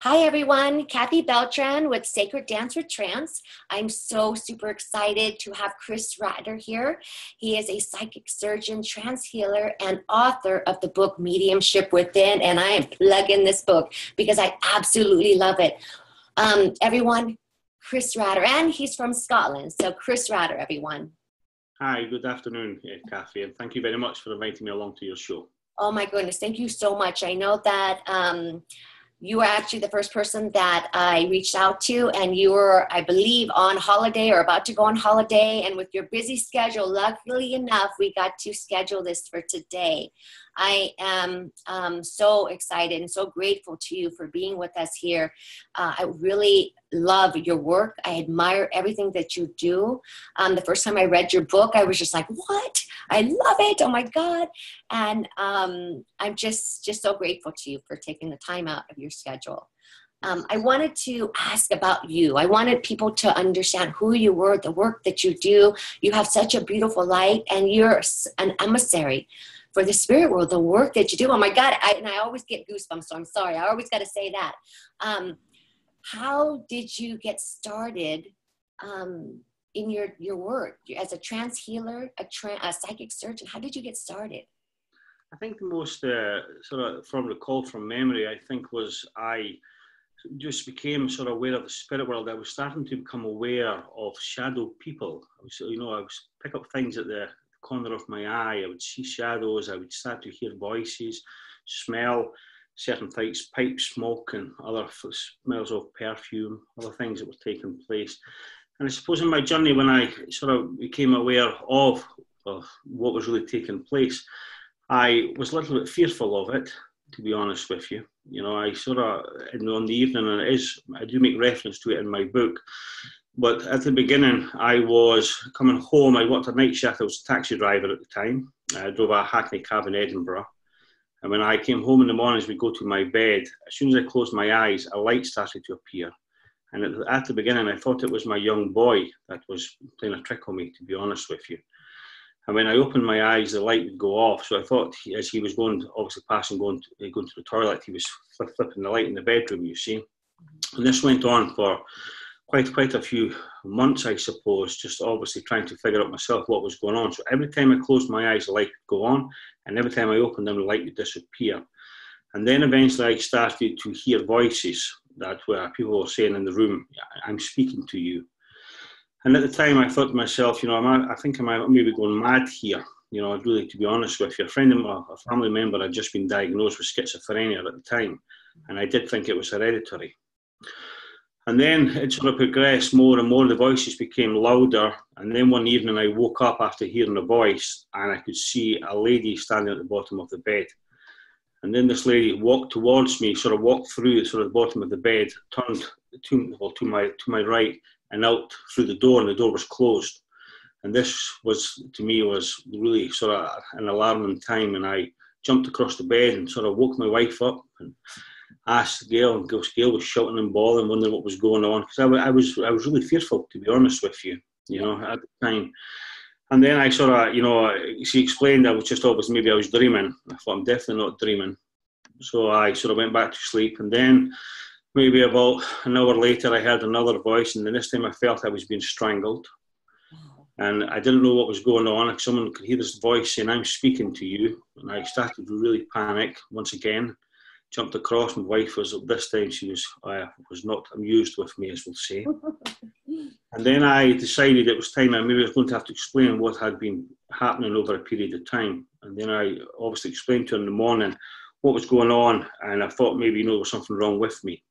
Hi everyone, Kathy Beltran with Sacred Dance with Trance. I'm so super excited to have Chris Ratter here. He is a psychic surgeon, trance healer, and author of the book Mediumship Within, and I am plugging this book because I absolutely love it. Everyone, Chris Ratter, and he's from Scotland, so Chris Ratter, everyone. Hi, good afternoon, Kathy, and thank you very much for inviting me along to your show. Oh my goodness, thank you so much. I know that you were actually the first person that I reached out to, and you were, I believe, on holiday or about to go on holiday. And with your busy schedule, luckily enough, we got to schedule this for today. I am so excited and so grateful to you for being with us here. I really love your work. I admire everything that you do. The first time I read your book, I was just like, what? I love it. Oh my God. And I'm just so grateful to you for taking the time out of your schedule. I wanted to ask about you. I wanted people to understand who you were, the work that you do. You have such a beautiful light, and you're an emissary for the spirit world, the work that you do. Oh my God, I always get goosebumps, so I'm sorry. I always got to say that. How did you get started in your work as a trance healer, a psychic surgeon? How did you get started? I think the most sort of from recall from memory, I think, was I just became sort of aware of the spirit world. I was starting to become aware of shadow people. I was pick up things at the corner of my eye. I would see shadows. I would start to hear voices, smell certain things, pipe smoke and other smells of perfume, other things that were taking place. And I suppose in my journey, when I sort of became aware of what was really taking place, I was a little bit fearful of it, to be honest with you. You know, I sort of, on the evening, and I do make reference to it in my book, but at the beginning, I was coming home. I worked a night shift. I was a taxi driver at the time. I drove a Hackney cab in Edinburgh. And when I came home in the mornings, we'd go to my bed. As soon as I closed my eyes, a light started to appear. And at the beginning, I thought it was my young boy that was playing a trick on me, to be honest with you. And when I opened my eyes, the light would go off. So I thought as he was going to the toilet, he was flipping the light in the bedroom, you see. And this went on for quite a few months, I suppose, just obviously trying to figure out myself what was going on. So every time I closed my eyes, the light would go on, and every time I opened them, the light would disappear. And then eventually I started to hear voices that were people were saying in the room, I'm speaking to you. And at the time I thought to myself, I think I might maybe going mad here. Really, to be honest with you, a family member had just been diagnosed with schizophrenia at the time, and I did think it was hereditary. And then it sort of progressed more and more. The voices became louder. And then one evening I woke up after hearing a voice, and I could see a lady standing at the bottom of the bed. And then this lady walked towards me, sort of walked through sort of the bottom of the bed, turned to my right and out through the door, and the door was closed. And this was, to me, was really sort of an alarming time. And I jumped across the bed and sort of woke my wife up and asked Gail, and Gail was shouting and bawling, wondering what was going on, because I was really fearful, to be honest with you, at the time. And then I sort of, she explained I was just obviously maybe I was dreaming. I thought, I'm definitely not dreaming. So I sort of went back to sleep, and then maybe about an hour later I heard another voice, and then this time I felt I was being strangled. And I didn't know what was going on. Someone could hear this voice saying, I'm speaking to you. And I started to really panic once again. Jumped across. My wife was, this time she was not amused with me, as we'll say. And then I decided it was time I maybe was going to have to explain what had been happening over a period of time. And then I obviously explained to her in the morning what was going on, and I thought maybe there was something wrong with me.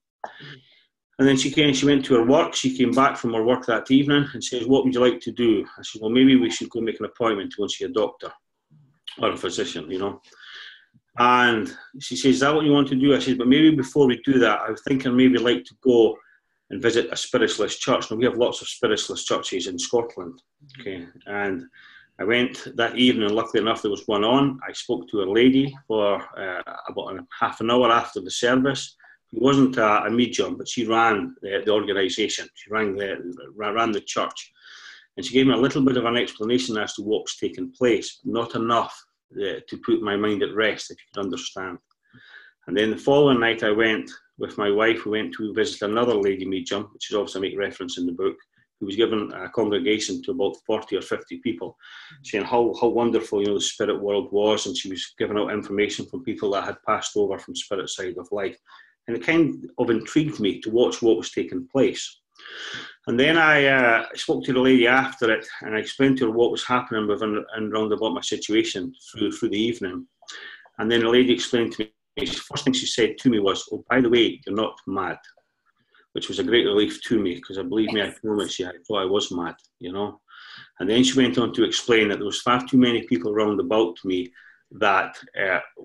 And then she went to her work. She came back from her work that evening and says, what would you like to do? I said, well, maybe we should go make an appointment to go and see a doctor or a physician, And she says, is that what you want to do? I said, but maybe before we do that, I was thinking maybe like to go and visit a spiritualist church. Now, we have lots of spiritualist churches in Scotland. Okay. And I went that evening, and luckily enough, there was one on. I spoke to a lady for about half an hour after the service. It wasn't a medium, but she ran the organisation. She ran the church. And she gave me a little bit of an explanation as to what was taking place, not enough to put my mind at rest, if you could understand. And then the following night I went with my wife, we went to visit another lady medium, which is obviously I make reference in the book, who was given a congregation to about 40 or 50 people, saying how wonderful, you know, the spirit world was, and she was giving out information from people that had passed over from spirit side of life. And it kind of intrigued me to watch what was taking place. And then I spoke to the lady after it, and I explained to her what was happening within and round about my situation through the evening. And then the lady explained to me, the first thing she said to me was, "Oh, by the way, you're not mad," which was a great relief to me, because I believe me, I promise you, I thought I was mad, you know. And then she went on to explain that there was far too many people round about me that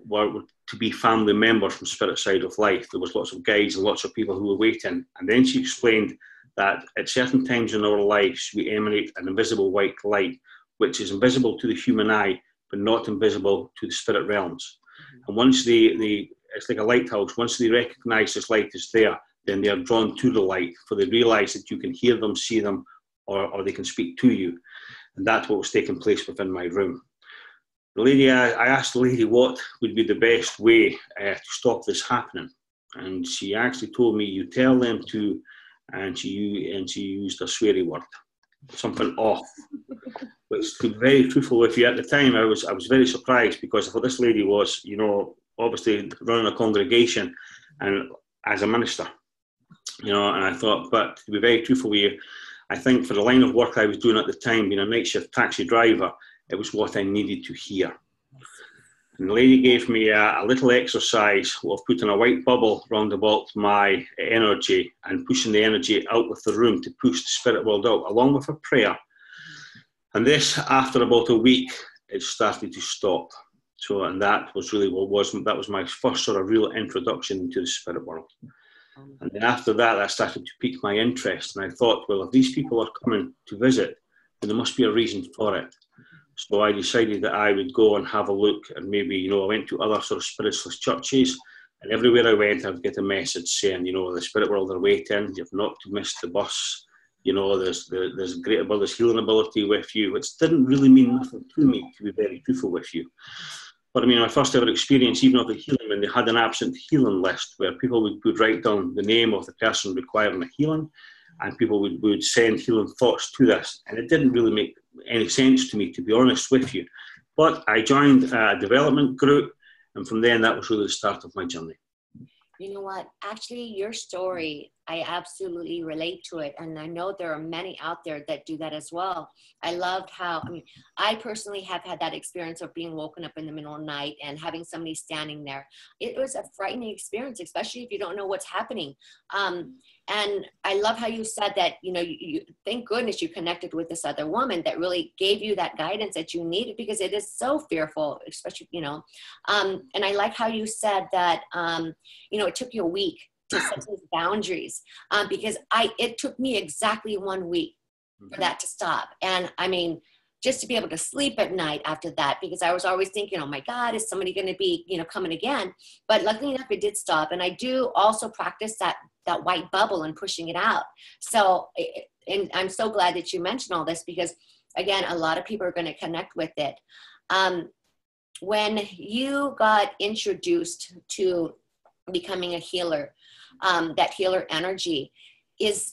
were to be family members from spirit side of life. There was lots of guides and lots of people who were waiting. And then she explained that at certain times in our lives, we emanate an invisible white light, which is invisible to the human eye, but not invisible to the spirit realms. And once it's like a lighthouse, once they recognize this light is there, then they are drawn to the light, for they realize that you can hear them, see them, or they can speak to you. And that's what was taking place within my room. I asked the lady what would be the best way to stop this happening. And she actually told me, "You tell them to," and she used a sweary word, something off. Which, to be very truthful with you, at the time I was very surprised, because I thought this lady was, you know, obviously running a congregation and as a minister, you know. And I thought, but to be very truthful with you, I think for the line of work I was doing at the time, being a night shift taxi driver, it was what I needed to hear. And the lady gave me a little exercise of putting a white bubble round about my energy and pushing the energy out with the room to push the spirit world out, along with a prayer. And this, after about a week, it started to stop. So, and that was really that was my first sort of real introduction into the spirit world. And then after that started to pique my interest. And I thought, well, if these people are coming to visit, then there must be a reason for it. So I decided that I would go and have a look, and maybe, you know, I went to other sort of spiritualist churches, and everywhere I went, I'd get a message saying, you know, the spirit world are waiting, you've not missed the bus, you know, there's great ability, there's healing ability with you, which didn't really mean nothing to me, to be very truthful with you. But I mean, my first ever experience, even of the healing, when they had an absent healing list, where people would write down the name of the person requiring a healing, and people would send healing thoughts to this. And it didn't really make any sense to me, to be honest with you. But I joined a development group, and from then that was really the start of my journey. You know what? Actually, your story, I absolutely relate to it. And I know there are many out there that do that as well. I loved how, I mean, I personally have had that experience of being woken up in the middle of the night and having somebody standing there. It was a frightening experience, especially if you don't know what's happening. And I love how you said that, you know, you thank goodness you connected with this other woman that really gave you that guidance that you needed, because it is so fearful, especially, you know. And I like how you said that, you know, it took you a week to set those boundaries, because it took me exactly 1 week for that to stop. And I mean, just to be able to sleep at night after that, because I was always thinking, oh my God, is somebody going to be, you know, coming again? But luckily enough, it did stop. And I do also practice that white bubble and pushing it out. So, and I'm so glad that you mentioned all this, because again, a lot of people are going to connect with it. When you got introduced to becoming a healer, that healer energy, is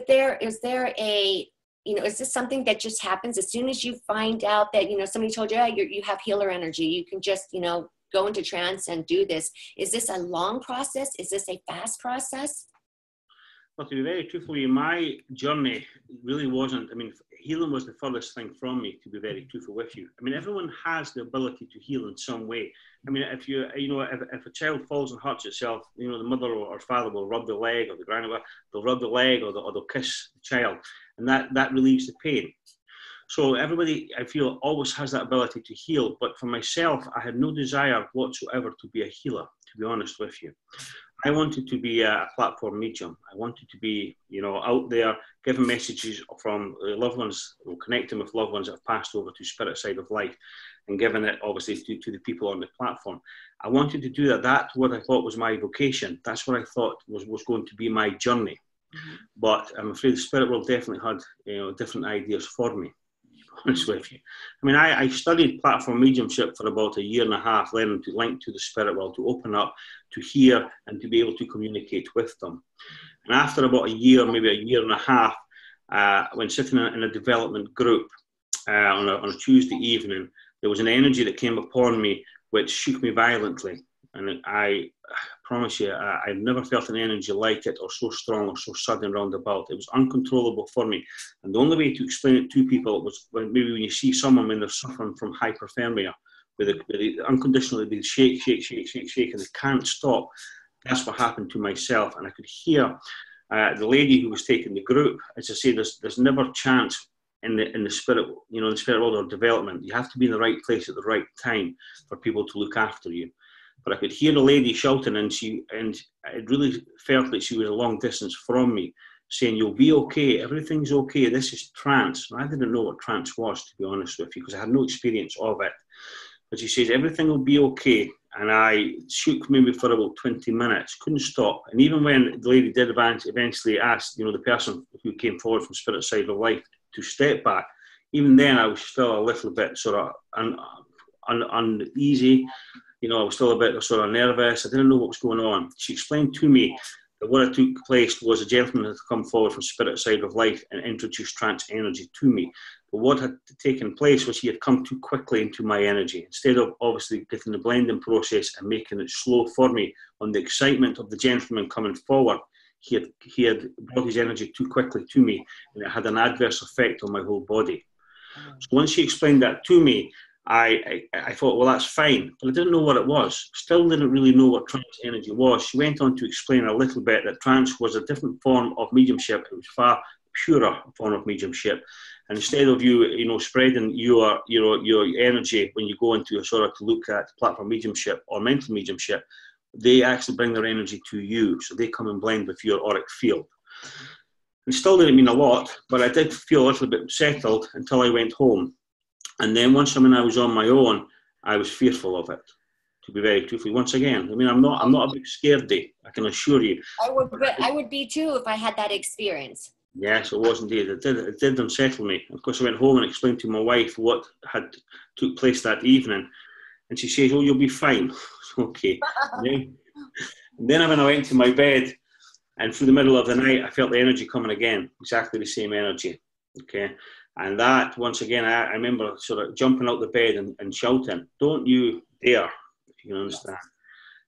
there a, you know, is this something that just happens as soon as you find out that, you know, somebody told you, you have healer energy, you can just, you know, go into trance and do this? Is this a long process? Is this a fast process? Well, to be very truthful, my journey really wasn't, I mean, healing was the furthest thing from me, to be very truthful with you. I mean, everyone has the ability to heal in some way. I mean, if a child falls and hurts itself, you know, the mother or father will rub the leg, or the grandmother, they'll rub the leg, or they'll kiss the child, and that relieves the pain. So everybody, I feel, always has that ability to heal. But for myself, I had no desire whatsoever to be a healer, to be honest with you. I wanted to be a platform medium. I wanted to be, you know, out there giving messages from loved ones, connecting with loved ones that have passed over to spirit side of life, and giving it obviously to the people on the platform. I wanted to do that. That's what I thought was my vocation. That's what I thought was going to be my journey. Mm-hmm. But I'm afraid the spirit world definitely had, you know, different ideas for me. honest with you. I mean, I studied platform mediumship for about 1.5 years, learning to link to the spirit world, to open up, to hear, and to be able to communicate with them. And after about 1 year, maybe 1.5 years, when sitting in a development group on a Tuesday evening, there was an energy that came upon me which shook me violently. And I promise you, I've never felt an energy like it, or so strong or so sudden roundabout. It was uncontrollable for me. And the only way to explain it to people was when you see someone when they're suffering from hyperthermia, where they unconditionally they shake, and they can't stop. That's what happened to myself. And I could hear the lady who was taking the group, as I say, there's never chance in the spirit, in the spirit world or development. You have to be in the right place at the right time for people to look after you. But I could hear the lady shouting, and it really felt like she was a long distance from me, saying, "You'll be okay, everything's okay, this is trance." And I didn't know what trance was, to be honest with you, because I had no experience of it. But she says, "Everything will be okay." And I shook maybe for about 20 minutes, couldn't stop. And even when the lady did eventually ask, the person who came forward from Spirit Side of Life to step back, even then I was still a little bit sort of uneasy. I was still a bit sort of nervous. I didn't know what was going on. She explained to me that what had took place was a gentleman had come forward from Spirit Side of Life and introduced trance energy to me. But what had taken place was he had come too quickly into my energy. Instead of obviously getting the blending process and making it slow for me on the excitement of the gentleman coming forward, he had brought his energy too quickly to me, and it had an adverse effect on my whole body. So once she explained that to me, I thought, well, that's fine, but I didn't know what it was. Still didn't really know what trance energy was. She went on to explain a little bit that trance was a different form of mediumship. It was far purer form of mediumship. And instead of you spreading your energy when you go into a sort of to look at platform mediumship or mental mediumship, they actually bring their energy to you. So they come and blend with your auric field. It still didn't mean a lot, but I did feel a little bit settled until I went home. And then once I was on my own, I was fearful of it, to be very truthful. Once again, I'm not a big scaredy, I can assure you. I would be too if I had that experience. Yes, it was indeed. It did unsettle me. Of course, I went home and explained to my wife what had took place that evening. And she says, "Oh, you'll be fine." Okay. And then when I went to my bed, and through the middle of the night, I felt the energy coming again, exactly the same energy. Okay. And that, once again, I remember sort of jumping out the bed and shouting, "Don't you dare," if you can understand.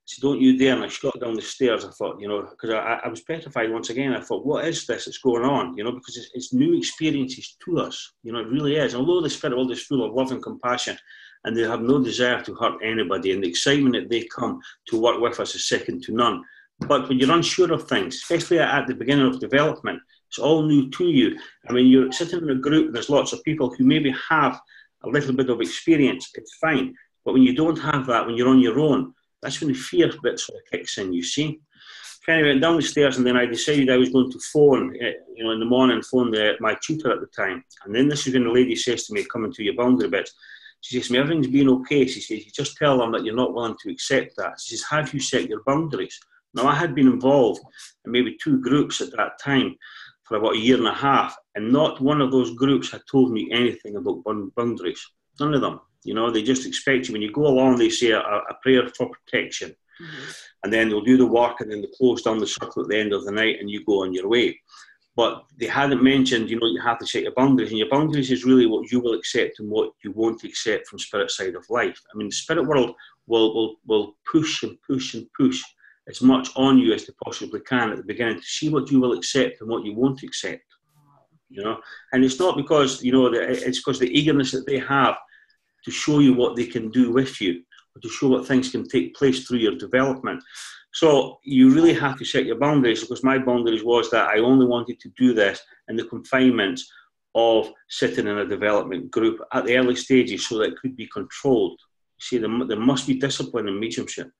So "Don't you dare." And I shot down the stairs. I thought, because I was petrified once again. I thought, what is this that's going on? Because it's new experiences to us. It really is. And although the spirit world is full of love and compassion, and they have no desire to hurt anybody, and the excitement that they come to work with us is second to none. But when you're unsure of things, especially at the beginning of development, it's all new to you. You're sitting in a group and there's lots of people who maybe have a little bit of experience. It's fine. But when you don't have that, when you're on your own, that's when the fear bit sort of kicks in, you see. So anyway, I went down the stairs, and then I decided I was going to phone, in the morning, phone my tutor at the time. And then this is when the lady says to me, "Coming to your boundary bits." She says to me, "Everything's been okay." She says, "You just tell them that you're not willing to accept that." She says, "Have you set your boundaries?" Now, I had been involved in maybe 2 groups at that time for about 1.5 years, and not one of those groups had told me anything about boundaries. None of them. They just expect you. When you go along, they say a prayer for protection. Mm-hmm. And then they'll do the work, and then they close down the circle at the end of the night, and you go on your way. But they hadn't mentioned, you have to set your boundaries. And your boundaries is really what you will accept and what you won't accept from Spirit Side of Life. The spirit world will push and push and push as much on you as they possibly can at the beginning to see what you will accept and what you won't accept. And it's not because, it's because the eagerness that they have to show you what they can do with you, or to show what things can take place through your development. So you really have to set your boundaries, because my boundaries was that I only wanted to do this in the confinement of sitting in a development group at the early stages so that it could be controlled. See, there must be discipline in mediumship.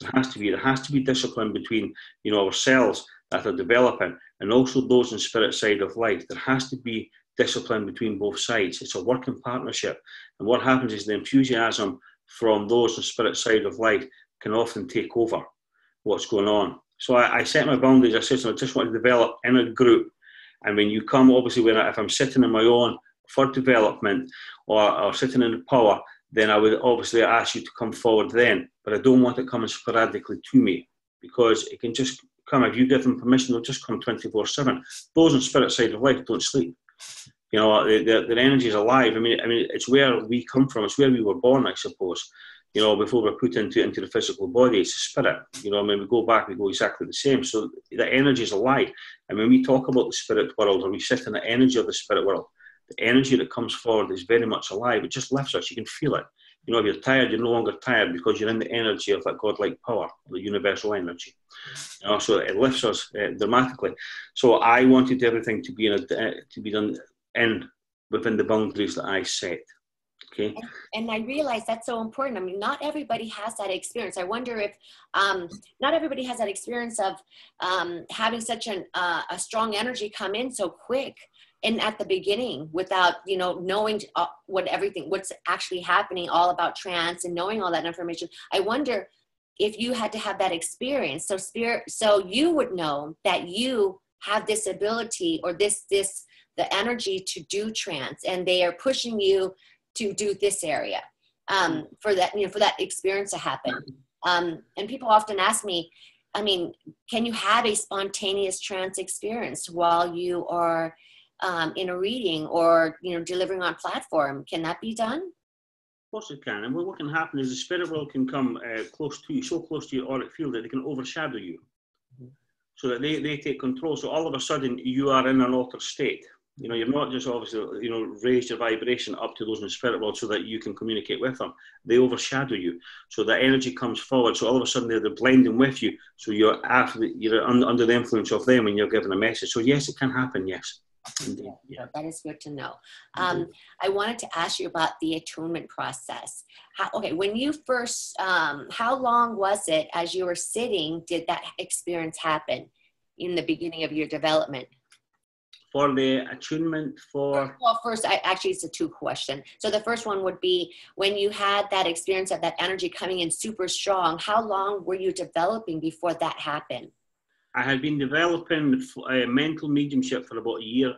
There has to be discipline between, ourselves that are developing, and also those in Spirit Side of Life. There has to be discipline between both sides. It's a working partnership. And what happens is the enthusiasm from those in Spirit Side of Life can often take over what's going on. So I set my boundaries. I said, I just want to develop in a group. And when you come, obviously, if I'm sitting on my own, for development or sitting in the power, then I would obviously ask you to come forward then. But I don't want it coming sporadically to me, because it can just come, if you give them permission, they'll just come 24/7. Those on spirit side of life don't sleep. You know, their energy is alive. I mean, it's where we come from. It's where we were born, I suppose. You know, before we're put into the physical body, it's a spirit. You know, when we go back, we go exactly the same. So the energy is alive. And when we talk about the spirit world, or we sit in the energy of the spirit world, the energy that comes forward is very much alive. It just lifts us. You can feel it. You know, if you're tired, you're no longer tired, because you're in the energy of that godlike power, the universal energy. You know, so it lifts us dramatically. So I wanted everything to be done within the boundaries that I set. Okay. And I realize that's so important. I mean, not everybody has that experience. I wonder if not everybody has that experience of having such a strong energy come in so quick and at the beginning, without, you know, knowing what's actually happening, all about trance, and knowing all that information. I wonder if you had to have that experience, so you would know that you have this ability, or the energy to do trance, and they are pushing you to do this area for that experience to happen. And people often ask me, I mean, can you have a spontaneous trance experience while you are in a reading, or, you know, delivering on platform? Can that be done? Of course it can. And what can happen is the spirit world can come close to you, so close to your auric field that they can overshadow you. Mm-hmm. So that they take control. So all of a sudden you are in an altered state. You know, you're not just obviously, you know, raise your vibration up to those in the spirit world so that you can communicate with them. They overshadow you. So that energy comes forward. So all of a sudden they're blending with you. So you're under the influence of them when you're giving a message. So yes, it can happen, yes. Indeed. Yeah, that is good to know. I wanted to ask you about the attunement process. When you first, how long was it as you were sitting, did that experience happen in the beginning of your development? For the attunement for... Well, first, actually, it's a two question. So the first one would be, when you had that experience of that energy coming in super strong, how long were you developing before that happened? I had been developing mental mediumship for about 1.5 years,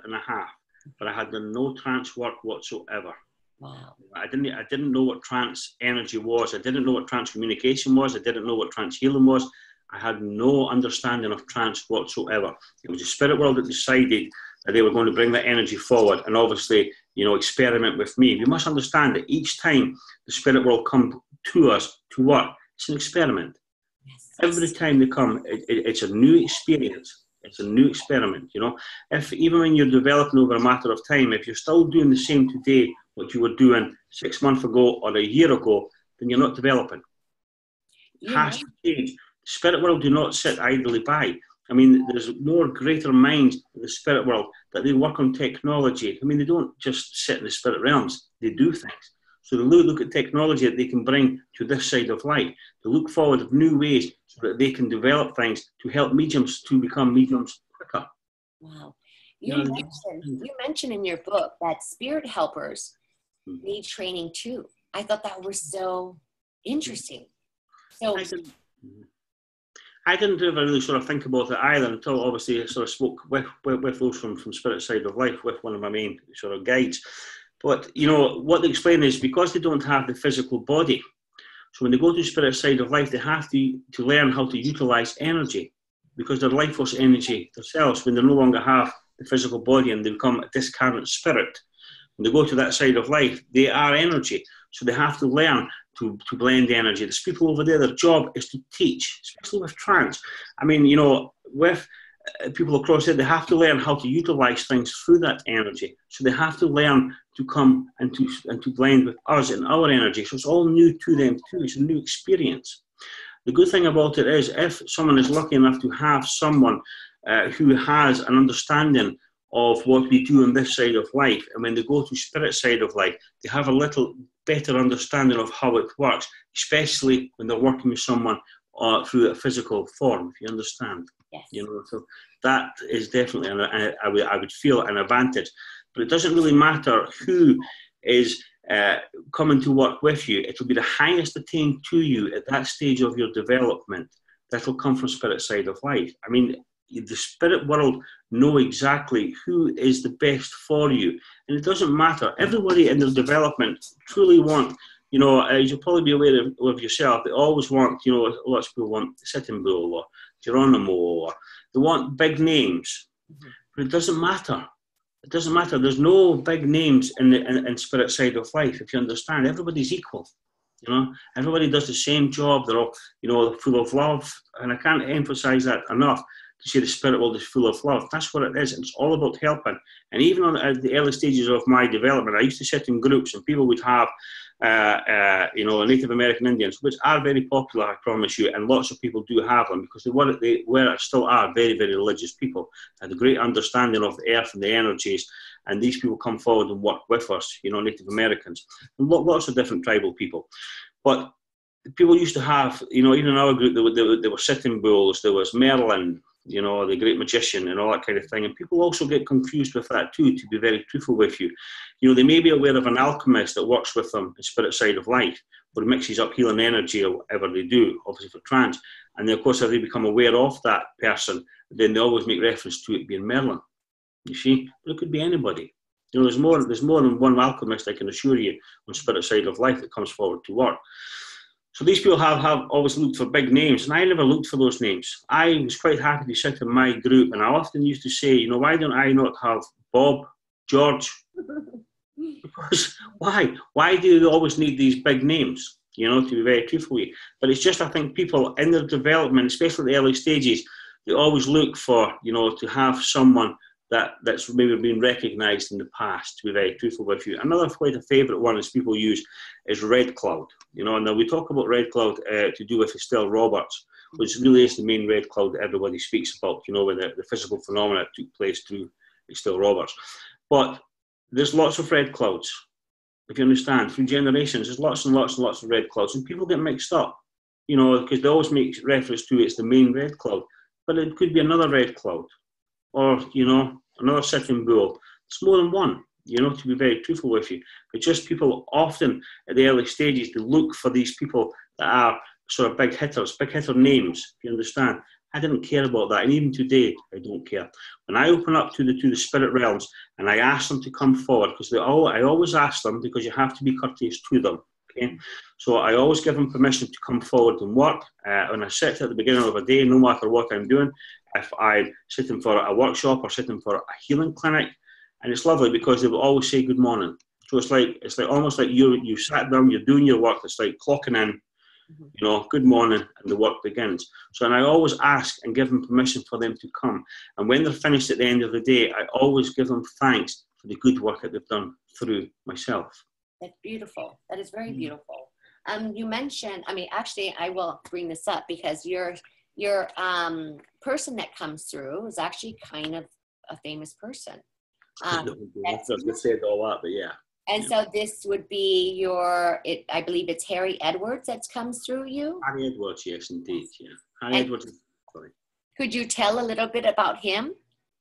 but I had done no trance work whatsoever. Wow. I didn't know what trance energy was. I didn't know what trance communication was. I didn't know what trance healing was. I had no understanding of trance whatsoever. It was the spirit world that decided that they were going to bring that energy forward and obviously, you know, experiment with me. You must understand that each time the spirit world come to us to work, it's an experiment. Yes. Every time they come, it's a new experience. It's a new experiment, you know. Even when you're developing over a matter of time, if you're still doing the same today, what you were doing 6 months ago or 1 year ago, then you're not developing. It has to change. The spirit world do not sit idly by. I mean, there's more greater minds in the spirit world that they work on technology. I mean, they don't just sit in the spirit realms. They do things. So they look at technology that they can bring to this side of life. They look forward to new ways so that they can develop things to help mediums to become mediums quicker. Wow. You mentioned in your book that spirit helpers need training too. I thought that was so interesting. So I didn't ever really sort of think about it either until obviously I sort of spoke with those from Spirit Side of Life, with one of my main sort of guides. But, you know, what they explain is because they don't have the physical body, so when they go to Spirit Side of Life, they have to learn how to utilize energy, because they're life force energy themselves. When they no longer have the physical body and they become a discarnate spirit, when they go to that side of life, they are energy. So they have to learn to blend energy. There's people over there, their job is to teach, especially with trance. I mean, you know, with people across there, they have to learn how to utilize things through that energy. So they have to learn to come and to blend with us and our energy. So it's all new to them too. It's a new experience. The good thing about it is, if someone is lucky enough to have someone who has an understanding of what we do on this side of life, and when they go to spirit side of life, they have a little better understanding of how it works, especially when they're working with someone through a physical form, if you understand. Yes. You know, so that is definitely, I would feel, an advantage. But it doesn't really matter who is coming to work with you. It will be the highest attained to you at that stage of your development that will come from spirit side of life. I mean, the spirit world know exactly who is the best for you. And it doesn't matter. Everybody in their development truly want, as you'll probably be aware of yourself, they always want, lots of people want Sitting Bull or Geronimo, or they want big names. But it doesn't matter. It doesn't matter. There's no big names in spirit side of life, if you understand. Everybody's equal. Everybody does the same job. They're all, full of love. And I can't emphasize that enough, to say the spirit world is full of love. That's what it is. It's all about helping. And even at the early stages of my development, I used to sit in groups and people would have, Native American Indians, which are very popular, I promise you. And lots of people do have them because they still are very, very religious people. Had a great understanding of the earth and the energies. And these people come forward and work with us, Native Americans, and lots of different tribal people. But people used to have, even in our group, there were Sitting Bulls, there was Merlin, the great magician and all that kind of thing. And people also get confused with that too, to be very truthful with you. They may be aware of an alchemist that works with them, the spirit side of life, or mixes up healing energy or whatever they do, obviously for trance. And then, of course, if they become aware of that person, then they always make reference to it being Merlin. You see, but it could be anybody. There's more than one alchemist, I can assure you, on spirit side of life that comes forward to work. So these people have always looked for big names, and I never looked for those names. I was quite happy to sit in my group, and I often used to say, why don't I not have Bob, George? Because why? Why do they always need these big names, to be very truthful with you? But it's just, I think people in their development, especially the early stages, they always look for, to have someone that's maybe been recognised in the past, to be very truthful with you. Another quite a favourite one is people use is Red Cloud. Now we talk about Red Cloud to do with Estelle Roberts, which really is the main Red Cloud that everybody speaks about, when the physical phenomena took place through Estelle Roberts. But there's lots of Red Clouds, if you understand, through generations. There's lots and lots and lots of Red Clouds, and people get mixed up, because they always make reference to it's the main Red Cloud, but it could be another Red Cloud. Or, another Sitting Bull. It's more than one, to be very truthful with you. But just people often at the early stages, they look for these people that are sort of big hitter names, if you understand. I didn't care about that. And even today, I don't care. When I open up to the spirit realms and I ask them to come forward, because I always ask them, because you have to be courteous to them. Okay? So I always give them permission to come forward and work. When I sit at the beginning of a day, no matter what I'm doing, if I'm sitting for a workshop or sitting for a healing clinic, and it's lovely because they will always say good morning. So it's like almost like you sat down, you're doing your work. It's like clocking in, good morning, and the work begins. So, and I always ask and give them permission for them to come. And when they're finished at the end of the day, I always give them thanks for the good work that they've done through myself. That's beautiful. That is very beautiful. You mentioned, actually, I will bring this up because your person that comes through is actually kind of a famous person. I was going to say all that, but yeah. And so this would be I believe it's Harry Edwards that comes through you? Harry Edwards, yes, indeed, yeah. Harry Edwards, sorry. Could you tell a little bit about him?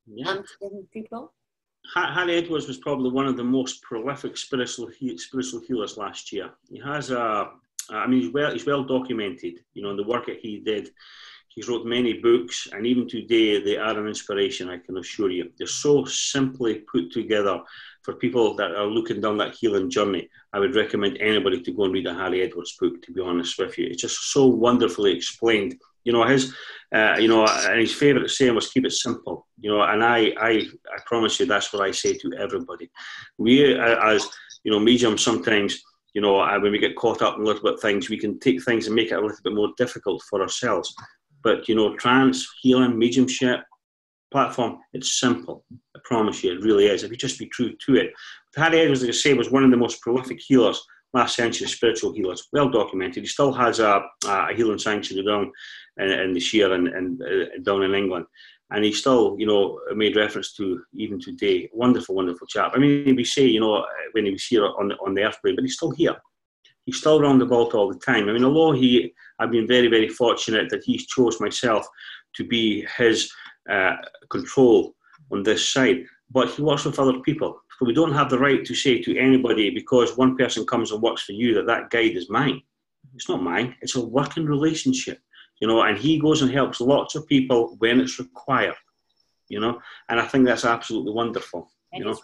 Yeah. To people? Harry Edwards was probably one of the most prolific spiritual healers last year. He has he's well documented, in the work that he did. He's wrote many books, and even today they are an inspiration, I can assure you. They're so simply put together for people that are looking down that healing journey. I would recommend anybody to go and read a Harry Edwards book, to be honest with you. It's just so wonderfully explained. And his favourite saying was keep it simple. And I promise you that's what I say to everybody. We, as mediums, sometimes, when we get caught up in a little bit of things, we can take things and make it a little bit more difficult for ourselves. But, trance, healing, mediumship, platform, it's simple. I promise you, it really is. If you just be true to it. Harry Edwards, like I say, was one of the most prolific healers, last century spiritual healers, well documented. He still has a healing sanctuary down in the Sheer and down in England. And he still, made reference to even today. Wonderful, wonderful chap. We say, when he was here on the earth plane, but he's still here. He's still round the vault all the time. Although I've been very, very fortunate that he chose myself to be his control on this side, but he works with other people. So we don't have the right to say to anybody, because one person comes and works for you, that guide is mine. It's not mine. It's a working relationship. you know, and he goes and helps lots of people when it's required, you know, and I think that's absolutely wonderful, you know.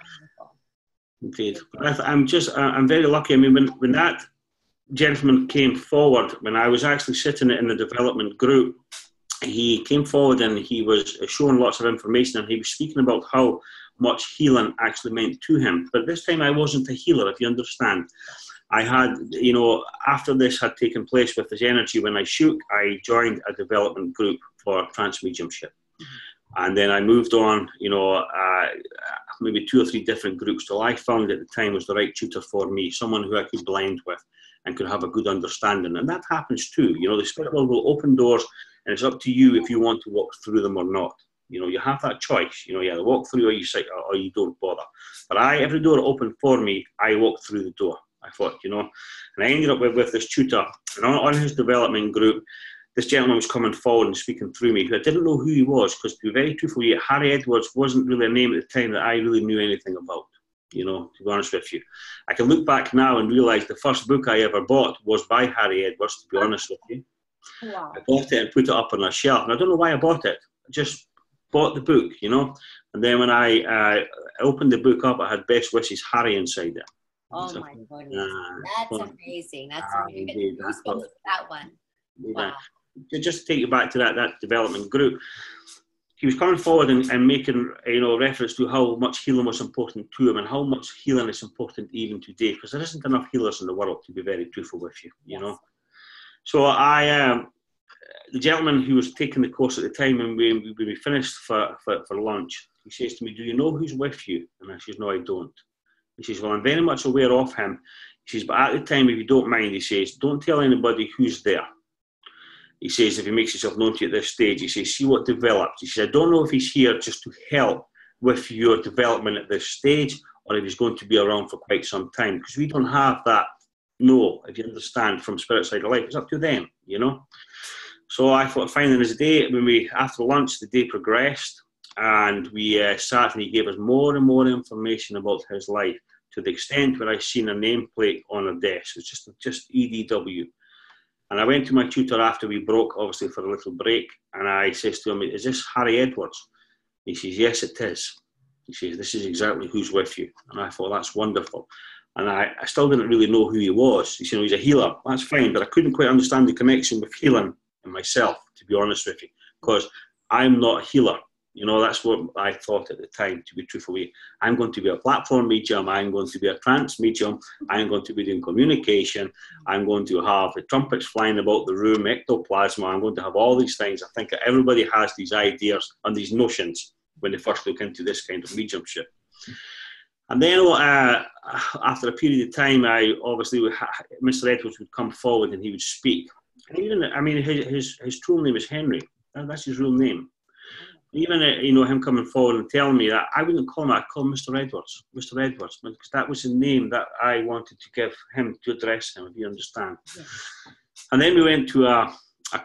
Indeed. I'm very lucky. I mean, when that gentleman came forward, when I was actually sitting in the development group, he came forward and he was showing lots of information, and he was speaking about how much healing actually meant to him. But this time I wasn't a healer, if you understand. I had, you know, after this had taken place with this energy, when I shook, I joined a development group for trance mediumship. And then I moved on, you know, maybe 2 or 3 different groups till I found at the time was the right tutor for me, someone who I could blend with and could have a good understanding. And that happens too. You know, the spirit world will open doors, and it's up to you if you want to walk through them or not. You know, you have that choice. You know, you either walk through or you say, or you don't bother. But every door opened for me, I walked through the door. I thought, you know, and I ended up with this tutor, and on his development group, this gentleman was coming forward and speaking through me. I didn't know who he was, because to be very truthful, Harry Edwards wasn't really a name at the time that I really knew anything about, you know, to be honest with you. I can look back now and realise the first book I ever bought was by Harry Edwards, to be honest with you. Wow. I bought it and put it up on a shelf, and I don't know why I bought it. I just bought the book, you know. And then when I opened the book up, I had Best Wishes Harry inside it. Oh my goodness, that's amazing. That's amazing. That one. Wow. Just to take you back to that development group, he was coming forward and making, you know, reference to how much healing was important to him, and how much healing is important even today, because there isn't enough healers in the world, to be very truthful with you, you know. So the gentleman who was taking the course at the time, and we finished for lunch, he says to me, "Do you know who's with you?" And I says, "No, I don't." He says, "Well, I'm very much aware of him." He says, "But at the time, if you don't mind," he says, "don't tell anybody who's there." He says, "If he makes himself known to you at this stage," he says, "see what develops." He says, "I don't know if he's here just to help with your development at this stage, or if he's going to be around for quite some time, because we don't have that, no, if you understand, from spirit side of life. It's up to them, you know." So I thought, finding his day, after lunch, the day progressed, and we sat, and he gave us more and more information about his life, to the extent where I seen a nameplate on a desk. It's just EDW. And I went to my tutor after we broke, obviously, for a little break, and I says to him, "Is this Harry Edwards?" He says, "Yes, it is." He says, "This is exactly who's with you." And I thought, that's wonderful. And I still didn't really know who he was. He said, "He's a healer." That's fine, but I couldn't quite understand the connection with healing and myself, to be honest with you, because I'm not a healer. You know, that's what I thought at the time, to be truthful with you. I'm going to be a platform medium. I'm going to be a trance medium. I'm going to be doing communication. I'm going to have the trumpets flying about the room, ectoplasma. I'm going to have all these things. I think everybody has these ideas and these notions when they first look into this kind of mediumship. And then after a period of time, Mr. Edwards would come forward and he would speak. And even, I mean, his true name is Henry. That's his real name. Even, you know, him coming forward and telling me that, I wouldn't call him, I'd call him Mr. Edwards, because that was the name that I wanted to give him, to address him, if you understand. Yeah. And then we went to a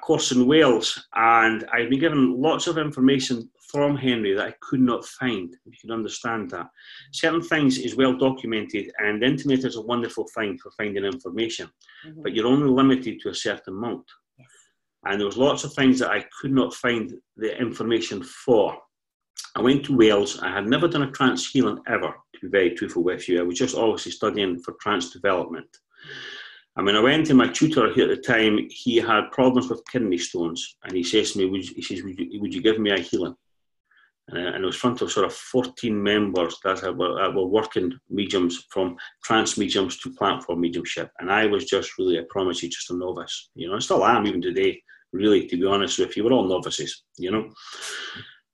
course in Wales, and I'd been given lots of information from Henry that I could not find, if you can understand that. Certain things is well documented, and the internet is a wonderful thing for finding information, but you're only limited to a certain amount. And there was lots of things that I could not find the information for. I went to Wales. I had never done a trance healing ever, to be very truthful with you. I was just obviously studying for trance development. I mean, I went to my tutor here at the time. He had problems with kidney stones. And he says to me, would you give me a healing? And it was in front of sort of 14 members that were working mediums, from trance mediums to platform mediumship. And I was just really, I promise you, just a novice. You know, I still am even today, really, to be honest with you. We're all novices, you know.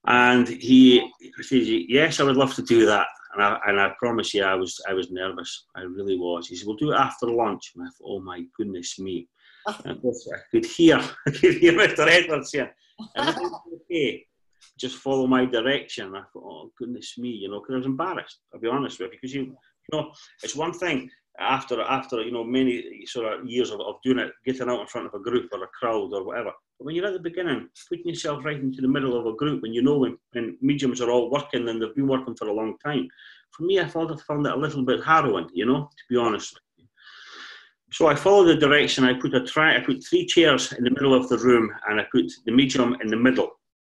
And he says, "Yes, I would love to do that." And I promise you, I was nervous. I really was. He said, "We'll do it after lunch." And I thought, oh my goodness me. And of course, I could hear Mr. Edwards here. Everything's okay. Just follow my direction. I thought, oh goodness me, you know, because I was embarrassed, I'll be honest with you, because you know, it's one thing after you know, many sort of years of doing it, getting out in front of a group or a crowd or whatever. But when you're at the beginning, putting yourself right into the middle of a group, and you know, when mediums are all working and they've been working for a long time, for me, I found it a little bit harrowing, you know, to be honest with you. So I followed the direction. I put 3 chairs in the middle of the room, and I put the medium in the middle.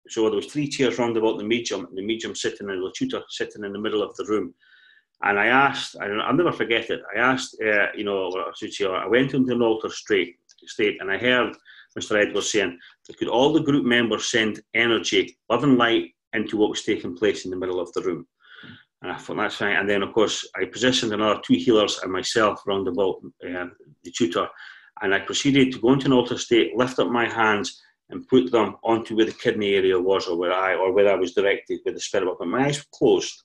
So there was 3 chairs round about the medium sitting, and the tutor sitting in the middle of the room. And I asked, I'll never forget it. I asked, I went into an altar state, and I heard Mr. Edwards saying that could all the group members send energy, love and light into what was taking place in the middle of the room. And I thought, that's fine. And then, of course, I positioned another 2 healers and myself round about the tutor. And I proceeded to go into an altar state, lift up my hands and put them onto where the kidney area was, or where I was directed with the spirit. But my eyes were closed.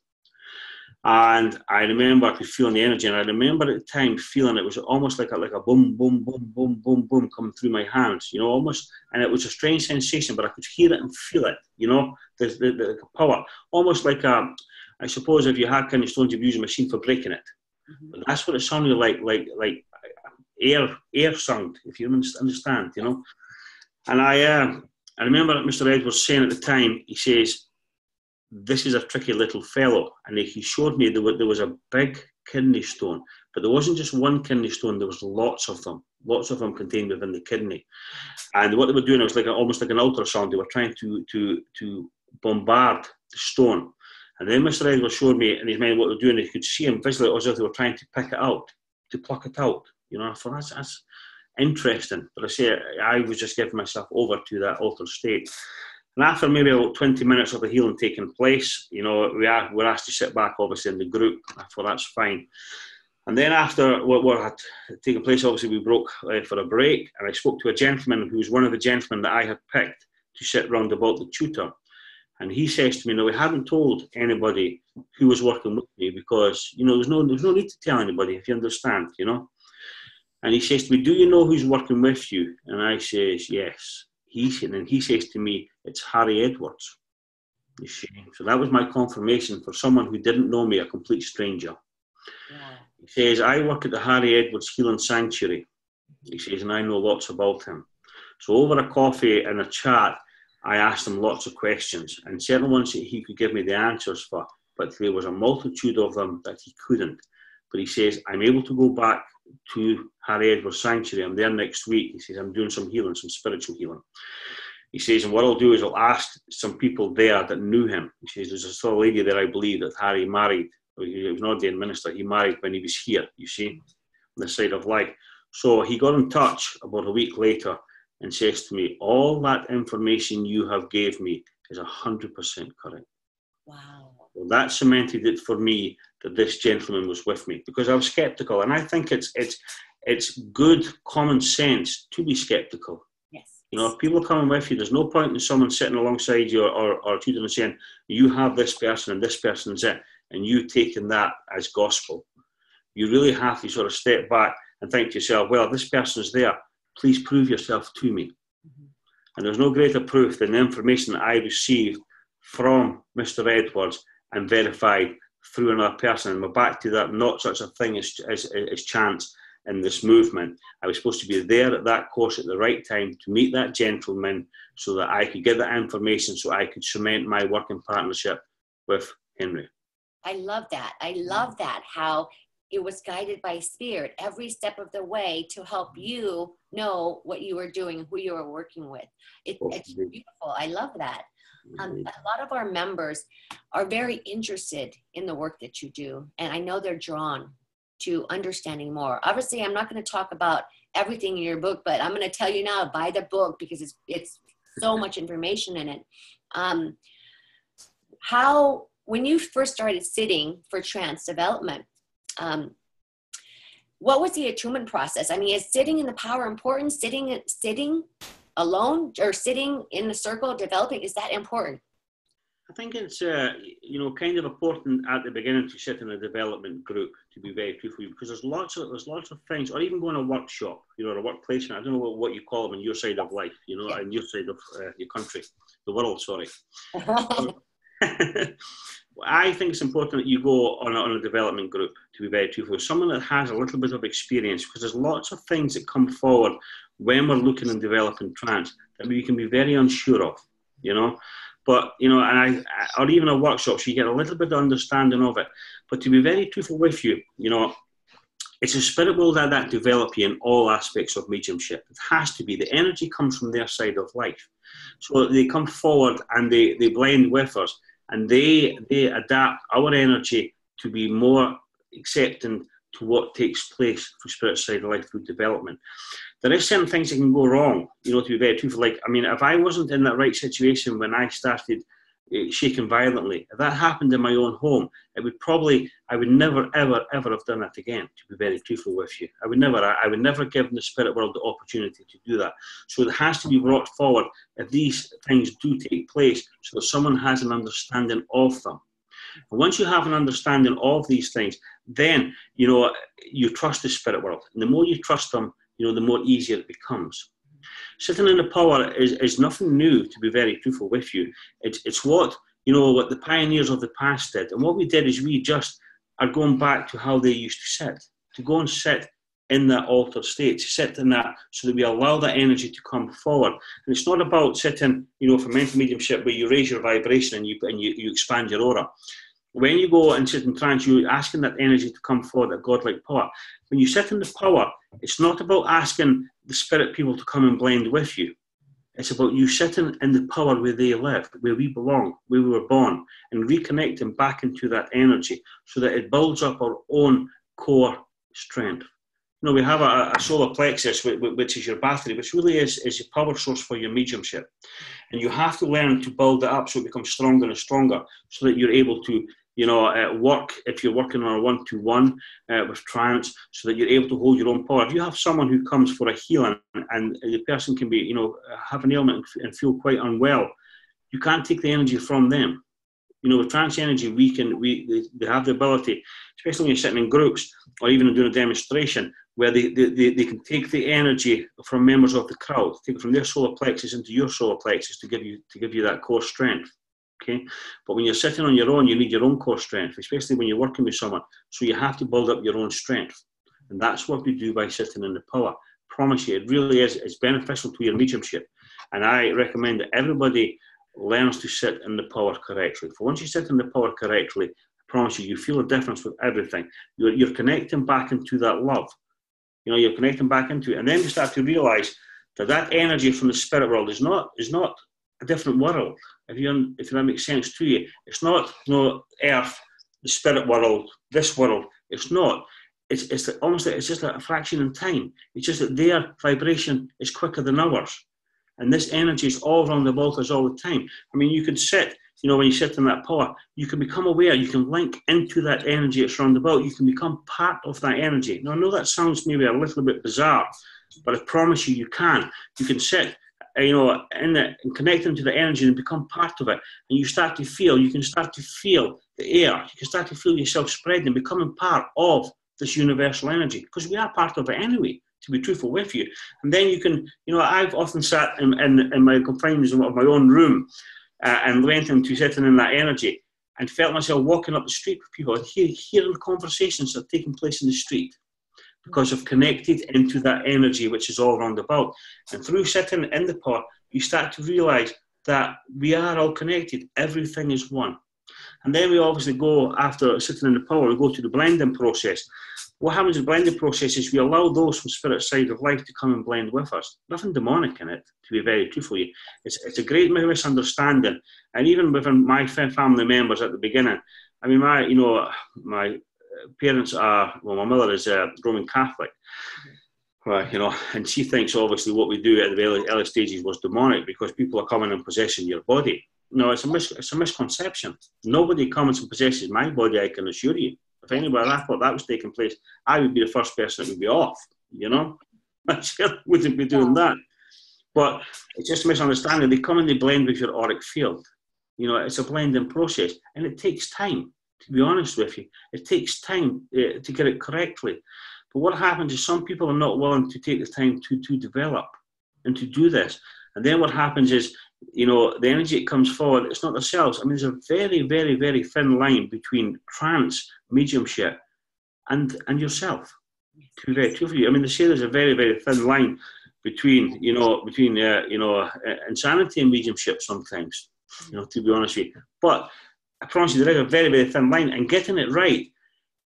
And I remember I could feel the energy. And I remember at the time feeling it was almost like a boom, boom, boom, boom, boom, boom coming through my hands, you know, almost. And it was a strange sensation, but I could hear it and feel it, you know, the power. Almost like I suppose if you had kidney stones, you'd use a machine for breaking it. Mm-hmm. But that's what it sounded like air sound, if you understand, you know. And I remember Mr. Edwards saying at the time, he says, this is a tricky little fellow. And he showed me there was a big kidney stone, but there wasn't just one kidney stone, there was lots of them contained within the kidney. And what they were doing, it was almost like an ultrasound. They were trying to bombard the stone. And then Mr. Edwards showed me in his mind what they were doing. He could see him visually as if they were trying to pick it out, to pluck it out. You know, I thought that's interesting. But I say I was just giving myself over to that altered state. And after maybe about 20 minutes of the healing taking place, you know, we're asked to sit back, obviously, in the group. I thought that's fine. And then after what had taken place, obviously, we broke for a break. And I spoke to a gentleman who was one of the gentlemen that I had picked to sit round about the tutor. And he says to me, no, we hadn't told anybody who was working with me because, you know, there's no need to tell anybody, if you understand, you know. And he says to me, do you know who's working with you? And I says, yes. And he says to me, it's Harry Edwards. You see? So that was my confirmation for someone who didn't know me, a complete stranger. Yeah. He says, I work at the Harry Edwards Healing Sanctuary. He says, and I know lots about him. So over a coffee and a chat, I asked him lots of questions, and certain ones that he could give me the answers for, but there was a multitude of them that he couldn't. But he says, I'm able to go back to Harry Edwards Sanctuary. I'm there next week. He says, I'm doing some healing, some spiritual healing. He says, and what I'll do is I'll ask some people there that knew him. He says, there's a lady there, I believe, that Harry married. He was an ordained minister. He married when he was here, you see, on the side of life. So he got in touch about a week later and says to me, all that information you have gave me is 100% correct. Wow. Well, that cemented it for me that this gentleman was with me, because I was skeptical. And I think it's good common sense to be skeptical. Yes. You know, if people are coming with you, there's no point in someone sitting alongside you or tutoring and saying, you have this person and this person's it, and you taking that as gospel. You really have to sort of step back and think to yourself, well, this person's there. Please prove yourself to me. Mm-hmm. And there's no greater proof than the information that I received from Mr. Edwards and verified through another person. And we're back to that, not such a thing as chance in this movement. I was supposed to be there at that course at the right time to meet that gentleman so that I could get that information so I could cement my working partnership with Henry. I love that. I love that, how it was guided by spirit every step of the way to help you know what you were doing, who you were working with. It's beautiful. I love that. A lot of our members are very interested in the work that you do, and I know they're drawn to understanding more. Obviously, I'm not going to talk about everything in your book, but I'm going to tell you now, buy the book because it's so much information in it. When you first started sitting for Trance Development, what was the attunement process? I mean, is sitting in the power important? Sitting alone or sitting in a circle developing, is that important? I think it's kind of important at the beginning to sit in a development group, to be very truthful, because there's lots of things, or even going to a workshop, a work placement. I don't know what you call them on your side of life, yeah. On your side of your country, the world, sorry. I think it's important that you go on a development group, to be very truthful, someone that has a little bit of experience, because there's lots of things that come forward when we're looking and developing trance that we can be very unsure of, But, or even a workshop, so you get a little bit of understanding of it. But to be very truthful with you, It's a spirit world that develop you in all aspects of mediumship. It has to be. The energy comes from their side of life. So they come forward and they blend with us, and they adapt our energy to be more accepting to what takes place for spirit side of life through development. There is certain things that can go wrong, you know, to be very truthful. Like, I mean, if I wasn't in that right situation when I started shaking violently, if that happened in my own home, I would never, ever, ever have done that again, to be very truthful with you. I would never give the spirit world the opportunity to do that. So it has to be brought forward if these things do take place, so that someone has an understanding of them. And once you have an understanding of these things, then, you know, you trust the spirit world. And the more you trust them, you know, the more easier it becomes. Sitting in the power is nothing new, to be very truthful with you. It's what, you know, what the pioneers of the past did. And what we did is we just are going back to how they used to sit, to go and sit in that altered state, to sit in that, so that we allow that energy to come forward. And it's not about sitting, you know, for mental mediumship where you raise your vibration and you expand your aura. When you go and sit in trance, you're asking that energy to come forward, that godlike power. When you sit in the power, it's not about asking the spirit people to come and blend with you. It's about you sitting in the power where they live, where we belong, where we were born, and reconnecting back into that energy so that it builds up our own core strength. You know, we have a solar plexus, which is your battery, which really is your power source for your mediumship. And you have to learn to build it up so it becomes stronger and stronger, so that you're able to, you know, work, if you're working on a one-to-one with trance, so that you're able to hold your own power. If you have someone who comes for a healing and the person can be, you know, have an ailment and feel quite unwell, you can't take the energy from them. You know, with trance energy, they have the ability, especially when you're sitting in groups or even doing a demonstration, where they can take the energy from members of the crowd, take it from their solar plexus into your solar plexus to give you that core strength. Okay, but when you're sitting on your own, you need your own core strength, especially when you're working with someone. So you have to build up your own strength, and that's what we do by sitting in the power. I promise you, it really is. It's beneficial to your mediumship, and I recommend that everybody learns to sit in the power correctly. For once you sit in the power correctly, I promise you, you feel a difference with everything. You're connecting back into that love. You know, you're connecting back into it, and then you start to realize that energy from the spirit world is not a different world. If that makes sense to you, it's not, you know, Earth, the spirit world, this world. It's not. It's just like a fraction in time. It's just that their vibration is quicker than ours, and this energy is all around about us all the time. I mean, you can sit. You know, when you sit in that power, you can become aware. You can link into that energy that's around about. You can become part of that energy. Now, I know that sounds maybe a little bit bizarre, but I promise you, you can. You can sit, you know, and connect into the energy and become part of it. And you can start to feel the air. You can start to feel yourself spreading, becoming part of this universal energy, because we are part of it anyway, to be truthful with you. And then you can, you know, I've often sat in my confinements of my own room and went into sitting in that energy and felt myself walking up the street with people and hearing conversations that are taking place in the street, because I've connected into that energy which is all round about. And through sitting in the power, you start to realise that we are all connected. Everything is one. And then we obviously go, after sitting in the power, we go to the blending process. What happens in the blending process is we allow those from spirit side of life to come and blend with us. Nothing demonic in it, to be very truthful. It's a great misunderstanding. And even within my family members at the beginning, I mean, my parents are, well, my mother is a Roman Catholic, right? You know, and she thinks obviously what we do at the early stages was demonic because people are coming and possessing your body. No, it's a misconception. Nobody comes and possesses my body, I can assure you. If anybody thought that was taking place, I would be the first person that would be off, you know? I sure wouldn't be doing that. But it's just a misunderstanding. They come and they blend with your auric field. You know, it's a blending process, and it takes time, to be honest with you. It takes time to get it correctly. But what happens is some people are not willing to take the time to develop and to do this. And then what happens is, you know, the energy that comes forward, it's not themselves. I mean, there's a very, very, very thin line between trance, mediumship, and yourself. To be very true for you. I mean, they say there's a very, very thin line between insanity and mediumship sometimes, you know, to be honest with you. But I promise you, there is a very, very thin line, and getting it right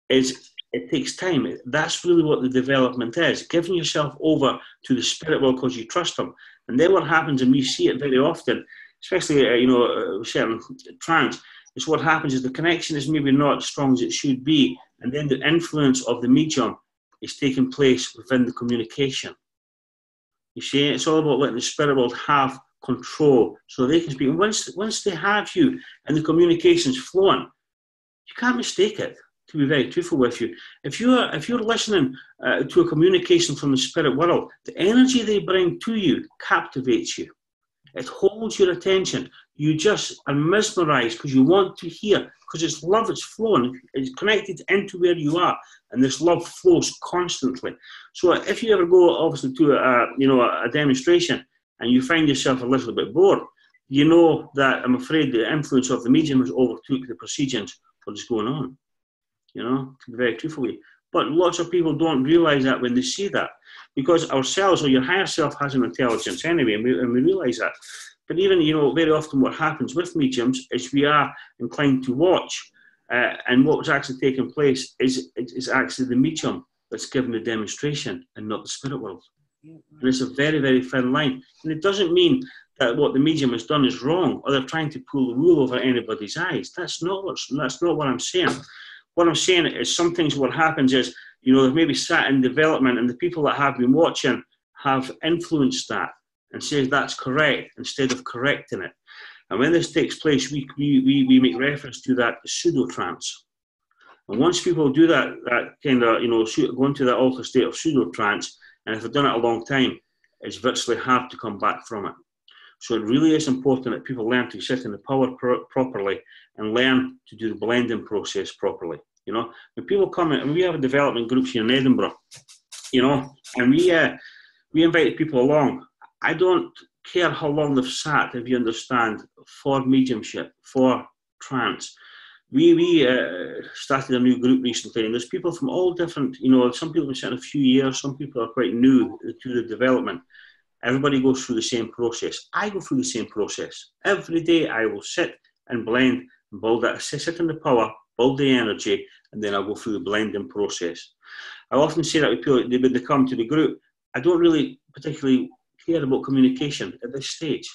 is It takes time. That's really what the development is, giving yourself over to the spirit world because you trust them. And then what happens, and we see it very often, especially, certain trance, is what happens is the connection is maybe not as strong as it should be. And then the influence of the medium is taking place within the communication. You see, it's all about letting the spirit world have control so they can speak. And once they have you and the communication's flowing, you can't mistake it, to be very truthful with you. If you're listening to a communication from the spirit world, the energy they bring to you captivates you. It holds your attention. You just are mesmerized because you want to hear, because it's love, it's flowing, it's connected into where you are, and this love flows constantly. So if you ever go, obviously, to a demonstration and you find yourself a little bit bored, you know that, I'm afraid, the influence of the medium has overtook the proceedings, what's going on, to be very truthful with you. But lots of people don't realize that when they see that, because ourselves, or your higher self, has an intelligence anyway, and we realize that. But even, very often what happens with mediums is we are inclined to watch, and what was actually taking place is actually the medium that's given the demonstration and not the spirit world. And it's a very, very thin line. And it doesn't mean that what the medium has done is wrong, or they're trying to pull the wool over anybody's eyes. That's not what I'm saying. What I'm saying is sometimes what happens is, they've maybe sat in development and the people that have been watching have influenced that and says that's correct instead of correcting it. And when this takes place, we make reference to that as pseudo-trance. And once people do that kind of, go into that altered state of pseudo-trance, and if they've done it a long time, it's virtually hard to come back from it. So it really is important that people learn to sit in the power properly and learn to do the blending process properly. When people come in, and we have a development group here in Edinburgh, and we invite people along. I don't care how long they've sat, if you understand, for mediumship, for trance. We started a new group recently, and there's people from all different, some people have been sitting a few years, some people are quite new to the development. Everybody goes through the same process. I go through the same process. Every day I will sit and blend and build that, sit in the power, build the energy, and then I'll go through the blending process. I often say that with people, when they come to the group, I don't really particularly care about communication at this stage.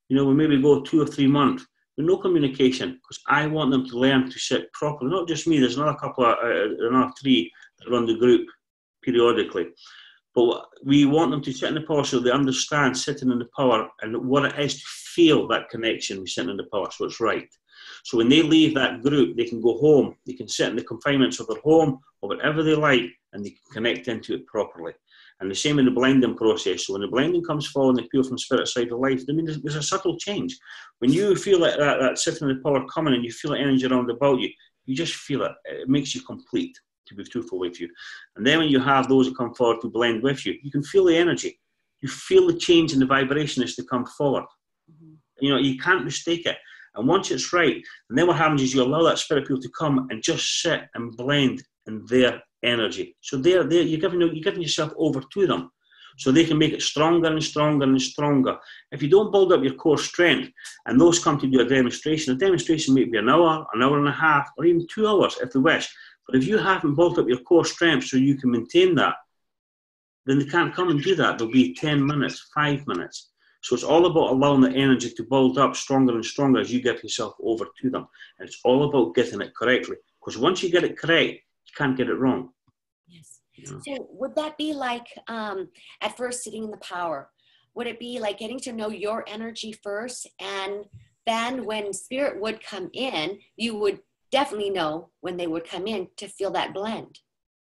We maybe go 2 or 3 months with no communication, because I want them to learn to sit properly. Not just me, there's another couple of, another 3 that run the group periodically. But we want them to sit in the power so they understand sitting in the power and what it is to feel that connection with sitting in the power, so it's right. So when they leave that group, they can go home, they can sit in the confinements of their home or whatever they like, and they can connect into it properly. And the same in the blending process. So when the blending comes forward and they feel from spirit side of life, there's a subtle change. When you feel that sitting in the power coming and you feel the energy around about you, you just feel it. It makes you complete, to be truthful with you. And then when you have those that come forward to blend with you, you can feel the energy. You feel the change in the vibration as they come forward. You can't mistake it. And once it's right, and then what happens is you allow that spirit people to come and just sit and blend in their energy. So you're giving yourself over to them, so they can make it stronger and stronger and stronger. If you don't build up your core strength, and those come to do a demonstration may be an hour and a half, or even 2 hours if they wish. But if you haven't built up your core strength so you can maintain that, then they can't come and do that. There'll be 10 minutes, 5 minutes. So it's all about allowing the energy to build up stronger and stronger as you give yourself over to them. And it's all about getting it correctly. Because once you get it correct, you can't get it wrong. Yes. So would that be like, at first sitting in the power, would it be like getting to know your energy first, and then when spirit would come in, you would definitely know when they would come in to feel that blend?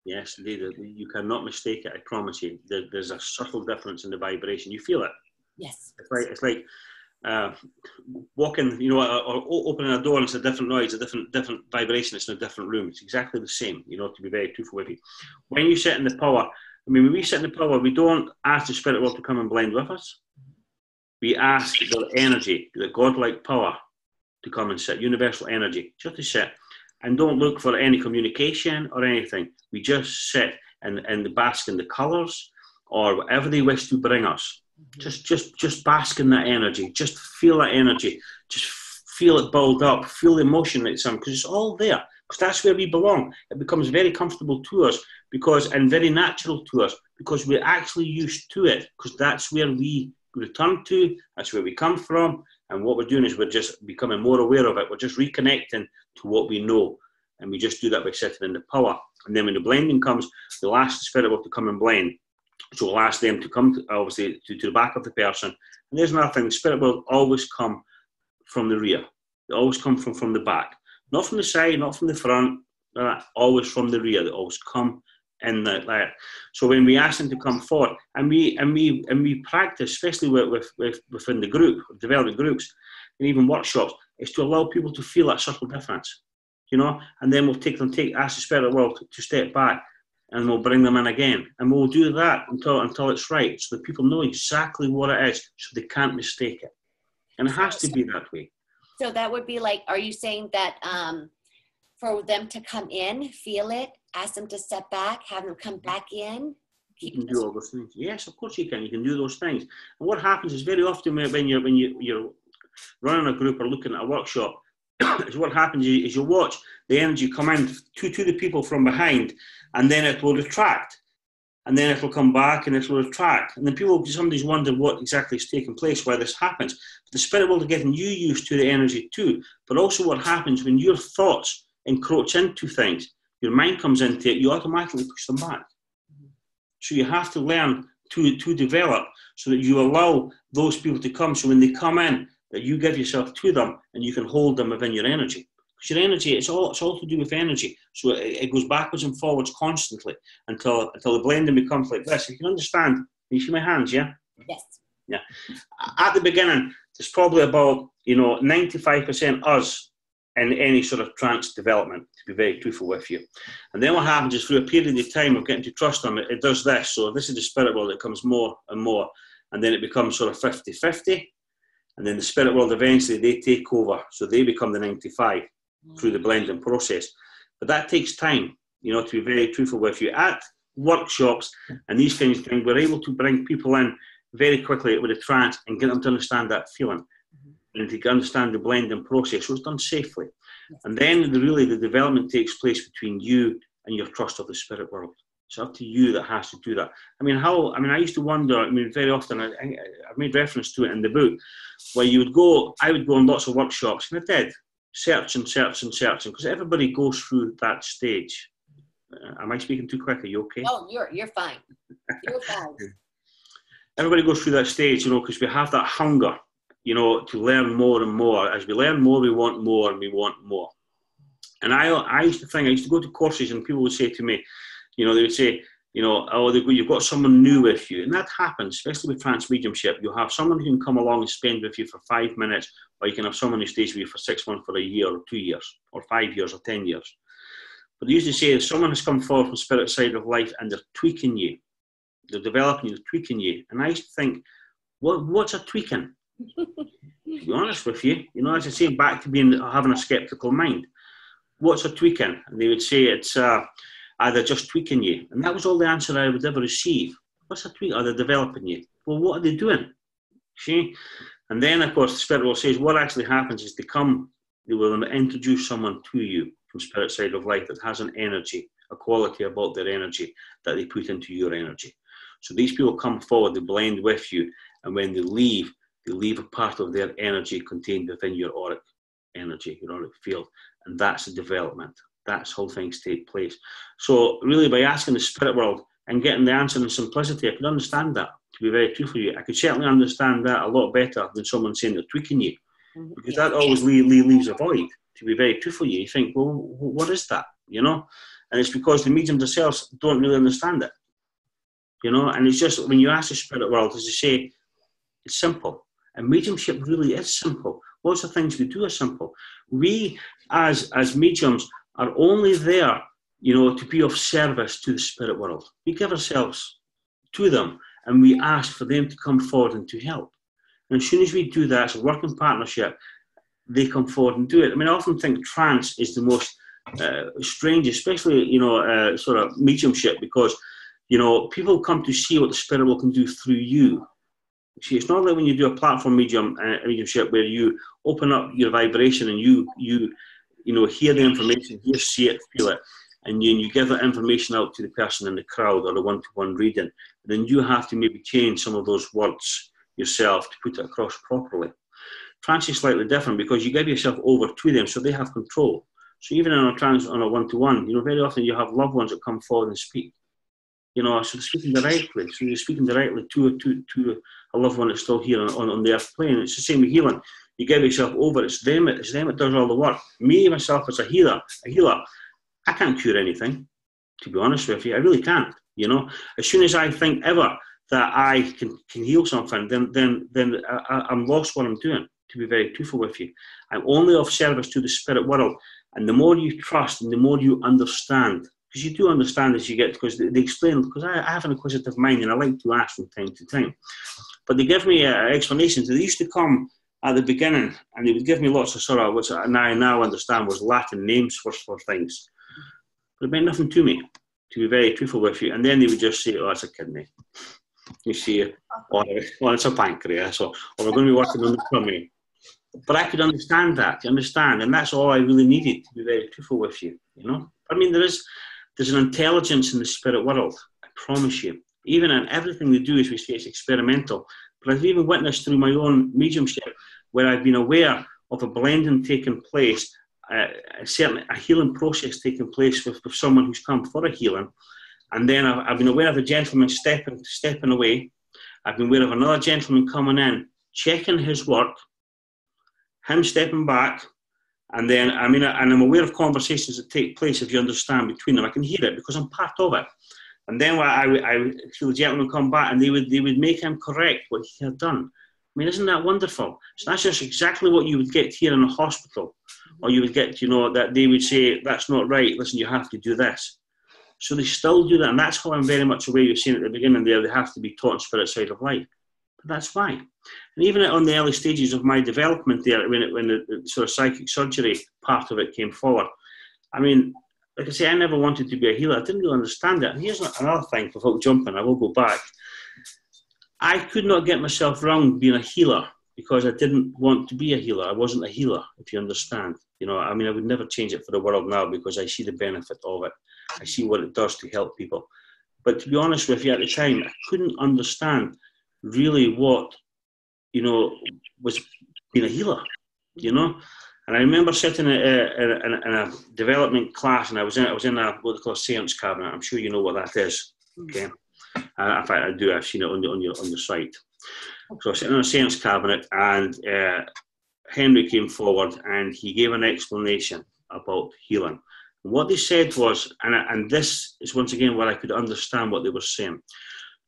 Yes, indeed. You cannot mistake it, I promise you. There's a subtle difference in the vibration. You feel it. Yes. It's like walking, or opening a door and it's a different noise, a different vibration. It's in a different room. It's exactly the same, to be very truthful with you. When you sit in the power, when we sit in the power, we don't ask the spirit world to come and blend with us. We ask the energy, the godlike power, to come and sit, universal energy, just to sit, and don't look for any communication or anything. We just sit and bask in the colours or whatever they wish to bring us. Just bask in that energy. Just feel that energy. Just feel it build up. Feel the emotion that's because it's all there. Because that's where we belong. It becomes very comfortable to us and very natural to us because we're actually used to it, because that's where we return to, that's where we come from. And what we're doing is we're just becoming more aware of it. We're just reconnecting to what we know. And we just do that by sitting in the power. And then when the blending comes, we'll ask the spirit world to come and blend. So we'll ask them to come, obviously, to the back of the person. And there's another thing. The spirit will always come from the rear. They always come from the back. Not from the side, not from the front. Always from the rear. They always come in there. So when we ask them to come forward, and we practice, especially within the group, development groups, and even workshops, is to allow people to feel that subtle difference. And then we'll ask the spirit world to step back, and we'll bring them in again, and we'll do that until it's right, so that people know exactly what it is, so they can't mistake it. And it has to be that way. So that would be like, are you saying that for them to come in, feel it, ask them to step back, have them come back in? You can do all those things. Yes, of course you can. You can do those things. And what happens is very often when you're running a group or looking at a workshop, is what happens is you watch the energy come in to the people from behind, and then it will retract, and then it will come back and it will retract, and then somebody's wondering what exactly is taking place, why this happens. But the spirit world is getting you used to the energy too. But also what happens when your thoughts encroach into things, your mind comes into it, you automatically push them back. So you have to learn to develop so that you allow those people to come. So when they come in, that you give yourself to them and you can hold them within your energy. Because your energy, it's all to do with energy. So it goes backwards and forwards constantly until the blending becomes like this. You can understand. You see my hands, yeah? Yes. Yeah. At the beginning, there's probably about 95% us in any sort of trance development, to be very truthful with you. And then what happens is through a period of time of getting to trust them, it does this. So this is the spirit world that comes more and more. And then it becomes sort of 50-50. And then the spirit world, eventually, they take over. So they become the 95 through the blending process. But that takes time, to be very truthful with you. At workshops and these kinds of things, we're able to bring people in very quickly with a trance and get them to understand that feeling and to understand the blending process. So it's done safely. And then the development takes place between you and your trust of the spirit world. It's up to you that has to do that. I used to wonder, very often, I've made reference to it in the book, where I would go on lots of workshops, and I did, searching, because everybody goes through that stage. Am I speaking too quick? Are you okay? Oh, you're fine. You're fine. Everybody goes through that stage, because we have that hunger, to learn more and more. As we learn more, we want more and we want more. And I used to go to courses and people would say to me, they would say, you've got someone new with you. And that happens, especially with trance mediumship. You have someone who can come along and spend with you for 5 minutes, or you can have someone who stays with you for 6 months, for a year, or 2 years, or 5 years, or 10 years. But they usually say if someone has come forward from the spirit side of life and they're tweaking you, they're developing you, they're tweaking you. And I used to think, what's a tweaking? To be honest with you, as I say, back to having a skeptical mind. What's a tweaking? And they would say it's either just tweaking you. And that was all the answer I would ever receive. What's a tweak? Are they developing you? Well, what are they doing? See? And then, of course, the spirit world says what actually happens is they will introduce someone to you from spirit side of life that has an energy, a quality about their energy that they put into your energy. So these people come forward, they blend with you, and when they leave a part of their energy contained within your auric energy, your auric field. And that's the development. That's how things take place. So really, by asking the spirit world and getting the answer in simplicity, I could understand that, to be very truthful with you. I could certainly understand that a lot better than someone saying they're tweaking you, because that always leaves a void, to be very truthful with you. You think, well, what is that? And it's because the mediums themselves don't really understand it. And it's just, when you ask the spirit world, as I say, it's simple. And mediumship really is simple. Lots of things we do are simple. We, as mediums, are only there, to be of service to the spirit world. We give ourselves to them, and we ask for them to come forward and to help. And as soon as we do that, it's a working partnership, they come forward and do it. I often think trance is the most strange, especially, sort of mediumship, because, people come to see what the spirit world can do through you. See, it's not like when you do a platform mediumship where you open up your vibration and you you know, hear the information, hear, see it, feel it, and you give that information out to the person in the crowd or the one-to-one reading, then you have to maybe change some of those words yourself to put it across properly. Trance is slightly different because you give yourself over to them so they have control. So even in a trance on a one-to-one, you know, very often you have loved ones that come forward and speak. You know, so they're speaking directly. So you're speaking directly to a loved one that's still here on the earth plane. It's the same with healing. You give yourself over. It's them that does all the work. Me, myself, as a healer, I can't cure anything, to be honest with you. I really can't, you know. As soon as I think ever that I can heal something, then I'm lost what I'm doing, to be very truthful with you. I'm only of service to the spirit world. And the more you trust and the more you understand, because you do understand as you get, because they explain, because I have an inquisitive mind and I like to ask from time to time. But they give me explanations. They used to come at the beginning and they would give me lots of sort of, which I now understand was Latin names for things. But it meant nothing to me, to be very truthful with you. And then they would just say, oh, it's a kidney. You see, or it's a pancreas, or we're going to be working on the tummy. But I could understand that, you understand, and that's all I really needed, to be very truthful with you, you know. I mean, there's an intelligence in the spirit world, I promise you. Even in everything they do, as we say, it's experimental. But I've even witnessed through my own mediumship, where I've been aware of a blending taking place, certainly a healing process taking place with someone who's come for a healing. And then I've been aware of a gentleman stepping away. I've been aware of another gentleman coming in, checking his work, him stepping back, and then, and I'm aware of conversations that take place, if you understand, between them. I can hear it because I'm part of it. And then I feel the gentleman come back and they would make him correct what he had done. I mean, isn't that wonderful? So that's just exactly what you would get here in a hospital. Or you would get, you know, that they would say, that's not right, listen, you have to do this. So they still do that, and that's how I'm very much aware you're saying at the beginning there, they have to be taught spirit side of life. But that's fine. And even on the early stages of my development there, when the sort of psychic surgery part of it came forward, I mean, like I say, I never wanted to be a healer. I didn't really understand it. And here's another thing, without jumping, I will go back. I could not get myself around being a healer because I didn't want to be a healer. I wasn't a healer, if you understand. You know, I mean, I would never change it for the world now because I see the benefit of it. I see what it does to help people. But to be honest with you, at the time, I couldn't understand really what, you know, was being a healer, you know. And I remember sitting in a development class, and I was in a what they call a seance cabinet. I'm sure you know what that is, okay? In fact, I do. I've seen it on your site. So I was sitting in a seance cabinet, and Henry came forward, and he gave an explanation about healing. And what they said was, and this is once again where I could understand what they were saying.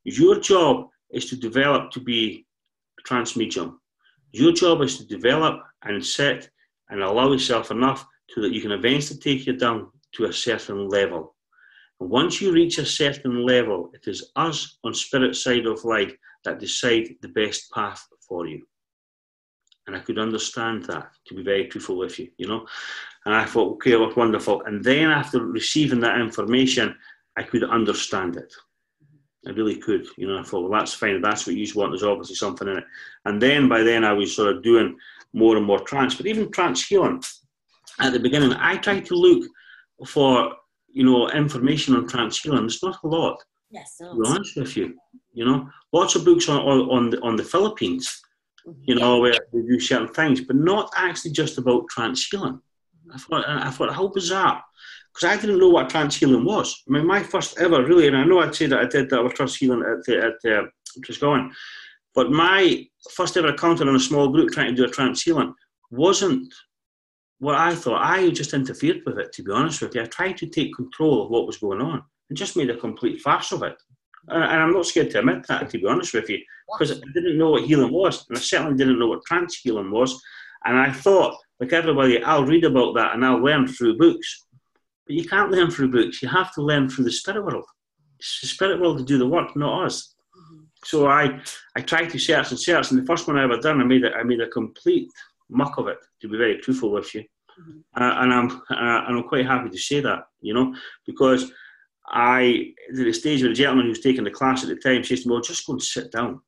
Your job is to develop to be a trance medium. Your job is to develop and sit and allow yourself enough so that you can eventually take you down to a certain level. And once you reach a certain level, it is us on spirit side of life that decide the best path for you. And I could understand that, to be very truthful with you, you know. And I thought, okay, well, wonderful. And then after receiving that information, I could understand it. I really could, you know. I thought, well, that's fine. If that's what you want, there's obviously something in it. And then by then I was sort of doing more and more trance. But even trance healing, at the beginning, I tried to look for, you know, information on trance healing. There's not a lot. Yes, to be honest with you, you know. Lots of books on the Philippines, you know, where they do certain things, but not actually just about trance healing. I thought, how bizarre, because I didn't know what trance healing was. I mean, my first ever, really, and I know I'd say that I did that with trance healing at Trisgowan, but my first ever encounter in a small group trying to do a trance healing wasn't what I thought. I just interfered with it, to be honest with you. I tried to take control of what was going on and just made a complete farce of it. And I'm not scared to admit that, to be honest with you, because I didn't know what healing was, and I certainly didn't know what trance healing was. And I thought, like everybody, I'll read about that and I'll learn through books. But you can't learn through books. You have to learn through the spirit world. It's the spirit world to do the work, not us. So I tried to search, and the first one I ever done, I made a complete muck of it, to be very truthful with you. And I'm quite happy to say that, you know, because I, at the stage where the gentleman who was taking the class at the time says to me, well, just go and sit down.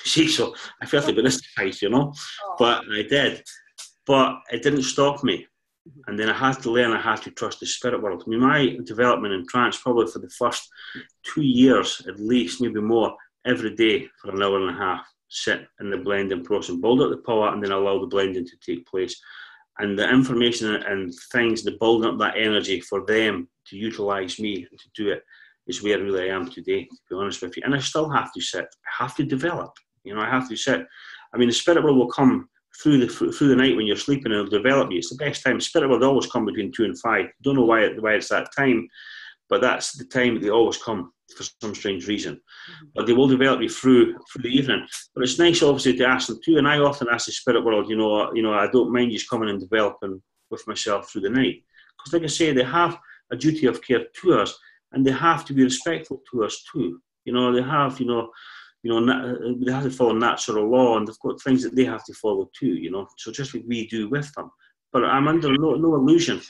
See, so I felt a bit mystified, you know, but I did. But it didn't stop me. And then I had to learn I had to trust the spirit world. I mean, my development in trance, probably for the first 2 years, at least, maybe more, every day for an hour and a half, sit in the blending process, build up the power, and then allow the blending to take place. And the information and things, the building up that energy for them to utilize me and to do it is where really I am today, to be honest with you. And I still have to sit. I have to develop. You know, I have to sit. I mean, the spirit world will come through the night when you're sleeping and it'll develop you. It's the best time. Spirit world always come between 2 and 5. Don't know why it's that time, but that's the time that they always come for some strange reason. But they will develop you through the evening. But it's nice, obviously, to ask them too. And I often ask the spirit world, you know, I don't mind just coming and developing with myself through the night, because, like I say, they have a duty of care to us, and they have to be respectful to us too. You know, they have, they have to follow natural law, and they've got things that they have to follow too, you know. So just like we do with them. But I'm under no illusion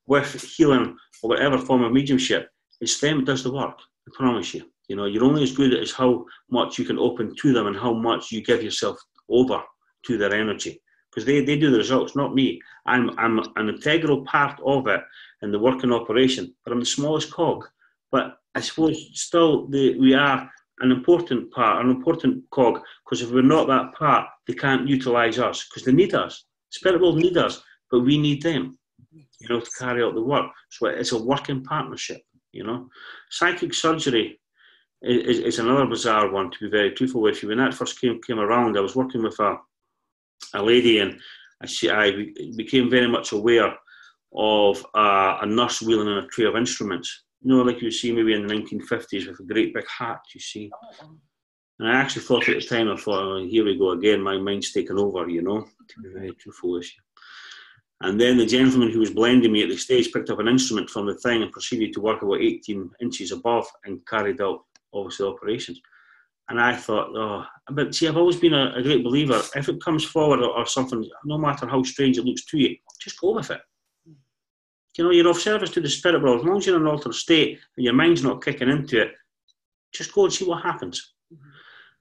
with healing or whatever form of mediumship. It's them that does the work, I promise you. You know, you're only as good as how much you can open to them and how much you give yourself over to their energy. Because they do the results, not me. I'm an integral part of it in the working operation, but I'm the smallest cog. But I suppose still we are an important part, an important cog, because if we're not that part, they can't utilise us, because they need us. Spirit world need us, but we need them, you know, to carry out the work. So it's a working partnership, you know. Psychic surgery is another bizarre one, to be very truthful with you. When that first came around, I was working with a lady, and I became very much aware of a nurse wheeling in a tray of instruments. You know, like you see maybe in the 1950s with a great big hat, you see. And I actually thought at the time, I thought, oh, here we go again, my mind's taken over, you know, to be very truthful with you. And then the gentleman who was blending me at the stage picked up an instrument from the thing and proceeded to work about 18 inches above and carried out, obviously, operations. And I thought, oh, but see, I've always been a great believer. If it comes forward or something, no matter how strange it looks to you, just go with it. You know, you're of service to the spirit world. As long as you're in an altered state and your mind's not kicking into it, just go and see what happens.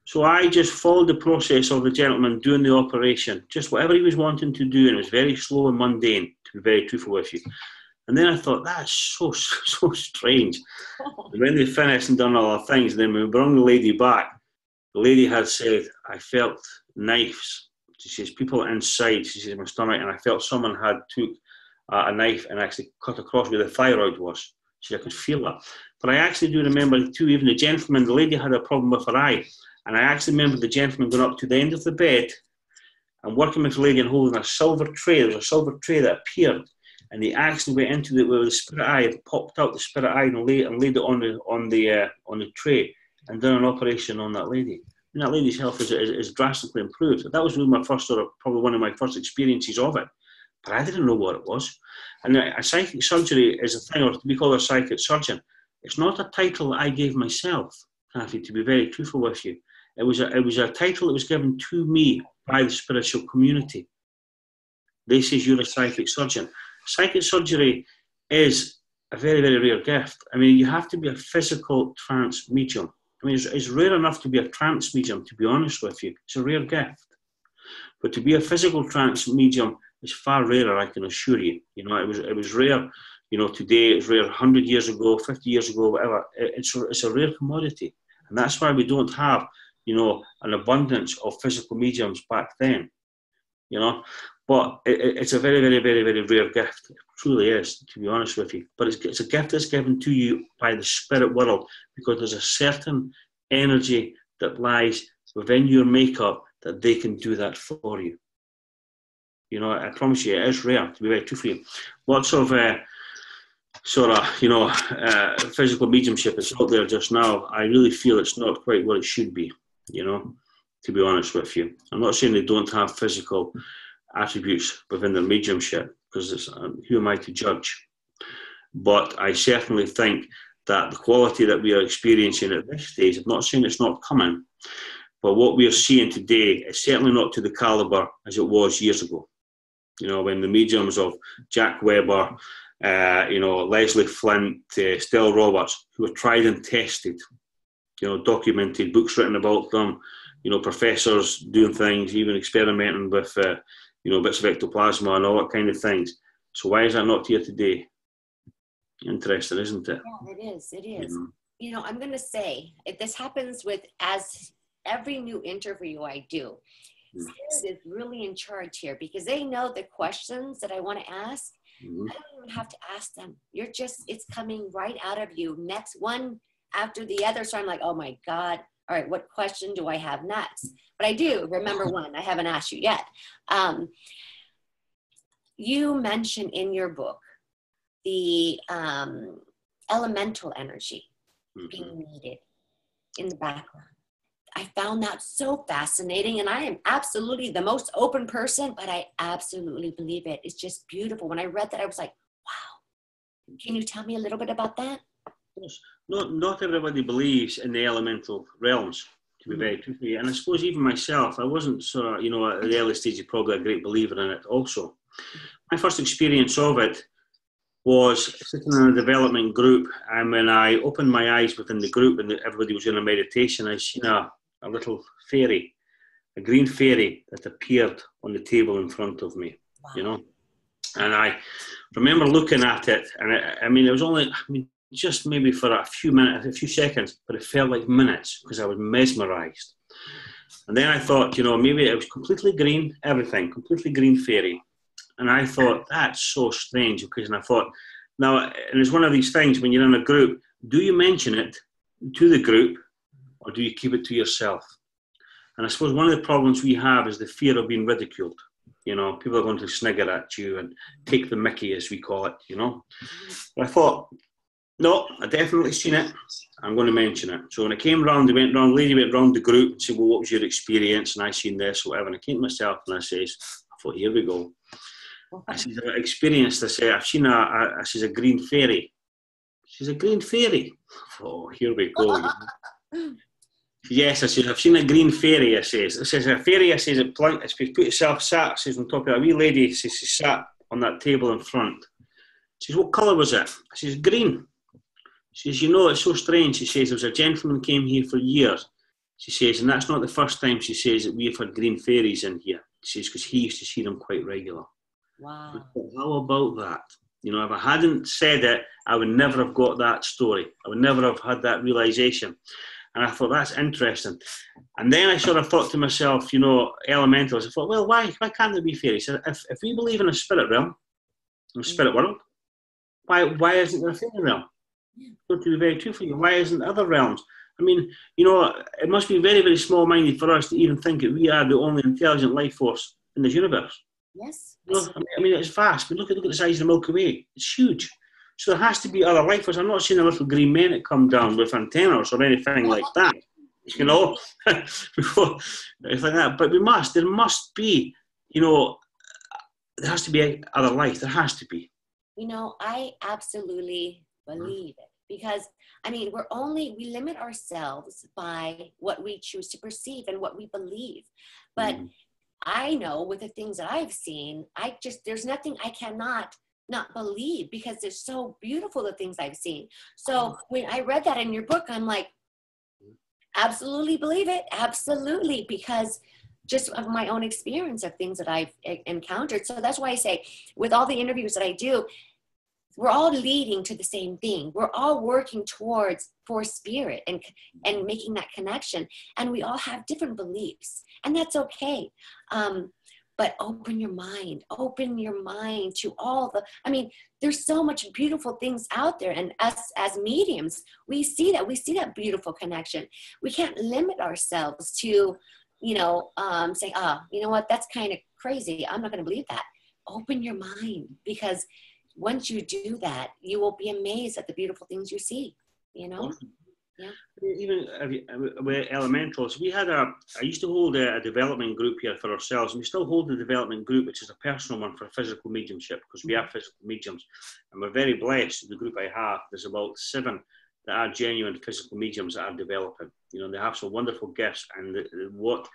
So I just followed the process of the gentleman doing the operation, just whatever he was wanting to do, and it was very slow and mundane, to be very truthful with you. And then I thought, that's so strange. And when they finished and done all the things, then when we brought the lady back, the lady had said, I felt knives. She says, people inside, she says, my stomach, and I felt someone had took a knife and actually cut across where the thyroid was. She said, I could feel that. But I actually do remember too, even the gentleman, the lady had a problem with her eye. And I actually remember the gentleman going up to the end of the bed and working with the lady and holding a silver tray. There was a silver tray that appeared. And he actually went into where the spirit eye had popped out the spirit eye and laid it on the tray and done an operation on that lady. And that lady's health is drastically improved. That was really my first probably one of my first experiences of it. But I didn't know what it was. And a psychic surgery is a thing, or to be called a psychic surgeon. It's not a title that I gave myself, Kathy, to be very truthful with you. It was a title that was given to me by the spiritual community. They say you're a psychic surgeon. Psychic surgery is a very, very rare gift. I mean, you have to be a physical trance medium. I mean, it's rare enough to be a trance medium, to be honest with you. It's a rare gift. But to be a physical trance medium is far rarer, I can assure you. You know, it was rare, you know, today, it's rare 100 years ago, 50 years ago, whatever. It's a rare commodity. And that's why we don't have, you know, an abundance of physical mediums back then, you know. But it's a very, very, very, very rare gift. It truly is, to be honest with you. But it's a gift that's given to you by the spirit world, because there's a certain energy that lies within your makeup that they can do that for you. You know, I promise you, it is rare, to be very truthful with you. Lots of physical mediumship is out there just now. I really feel it's not quite what it should be, you know, to be honest with you. I'm not saying they don't have physical attributes within their mediumship, because who am I to judge? But I certainly think that the quality that we are experiencing at this stage, I'm not saying it's not coming, but what we are seeing today is certainly not to the calibre as it was years ago. You know, when the mediums of Jack Weber, Leslie Flint, Stell Roberts, who were tried and tested, you know, documented, books written about them, you know, professors doing things, even experimenting with, bits of ectoplasma and all that kind of things. So why is that not here today? Interesting, isn't it? Yeah, it is. It is. You know, I'm going to say, this happens with as every new interview I do. Spirit is really in charge here because they know the questions that I want to ask. I don't even have to ask them. It's coming right out of you. Next one after the other. So I'm like, oh my God. All right, what question do I have next? But I do remember one I haven't asked you yet. You mentioned in your book the elemental energy being needed in the background. I found that so fascinating, and I am absolutely the most open person, but I absolutely believe it. It's just beautiful. When I read that, I was like, wow. Can you tell me a little bit about that? Not everybody believes in the elemental realms, to be very truthful. And I suppose even myself, I wasn't sort of, you know, at the early stage, probably a great believer in it also. My first experience of it was sitting in a development group, and when I opened my eyes within the group and everybody was in a meditation, I seen a little fairy, a green fairy that appeared on the table in front of me, you know. And I remember looking at it, and I mean, it was only, just maybe for a few minutes, a few seconds, but it felt like minutes because I was mesmerized. And then I thought, you know, maybe it was completely green, everything, completely green fairy. And I thought, that's so strange, because and I thought, now, and it's one of these things when you're in a group, do you mention it to the group or do you keep it to yourself? And I suppose one of the problems we have is the fear of being ridiculed. You know, people are going to snigger at you and take the mickey, as we call it, you know. But I thought, no, I definitely seen it. I'm going to mention it. So when I came round, the lady went round the group and said, well, what was your experience? And I seen this, whatever. And I came to myself and I thought, here we go. I said, I've experienced, I said, I've seen a green fairy. She's a green fairy. Oh, here we go. Yes, I said, I've seen a green fairy, I says. I says, a fairy, I says, it put itself sat, I says, on top of a wee lady, I says, she sat on that table in front. She says, what colour was it? I says, green. She says, you know, it's so strange. She says, there was a gentleman came here for years. She says, and that's not the first time, she says, that we've had green fairies in here. She says, because he used to see them quite regular. Wow. How about that? You know, if I hadn't said it, I would never have got that story. I would never have had that realization. And I thought, that's interesting. And then I sort of thought to myself, you know, elementals, I thought, well, why can't there be fairies? If we believe in a spirit realm, in a spirit world, why isn't there a fairy realm? To be very truthful, why isn't there other realms? I mean, you know, it must be very, very small-minded for us to even think that we are the only intelligent life force in this universe. Yes. You know, I mean, it's vast. But look at the size of the Milky Way. It's huge. So there has to be other life forms. I'm not seeing a little green men that come down with antennas or anything like that. You know, it's like that. But there must be, you know, there has to be other life. There has to be. You know, I absolutely believe it because, I mean, we limit ourselves by what we choose to perceive and what we believe. But I know with the things that I've seen, there's nothing I cannot not believe because they're so beautiful, the things I've seen. So when I read that in your book, I'm like, absolutely believe it. Absolutely. Because just of my own experience of things that I've encountered. So that's why I say with all the interviews that I do, we're all leading to the same thing. We're all working for spirit and making that connection. And we all have different beliefs, and that's okay. But open your mind to there's so much beautiful things out there. And us as mediums, we see that beautiful connection. We can't limit ourselves to, saying, you know what, that's kind of crazy. I'm not going to believe that. Open your mind, because once you do that, you will be amazed at the beautiful things you see, you know? Yeah. Even with elementals, I used to hold a development group here for ourselves, and we still hold the development group, which is a personal one for physical mediumship, because we are physical mediums, and we're very blessed. The group I have, there's about 7 that are genuine physical mediums that are developing. You know, they have some wonderful gifts, and what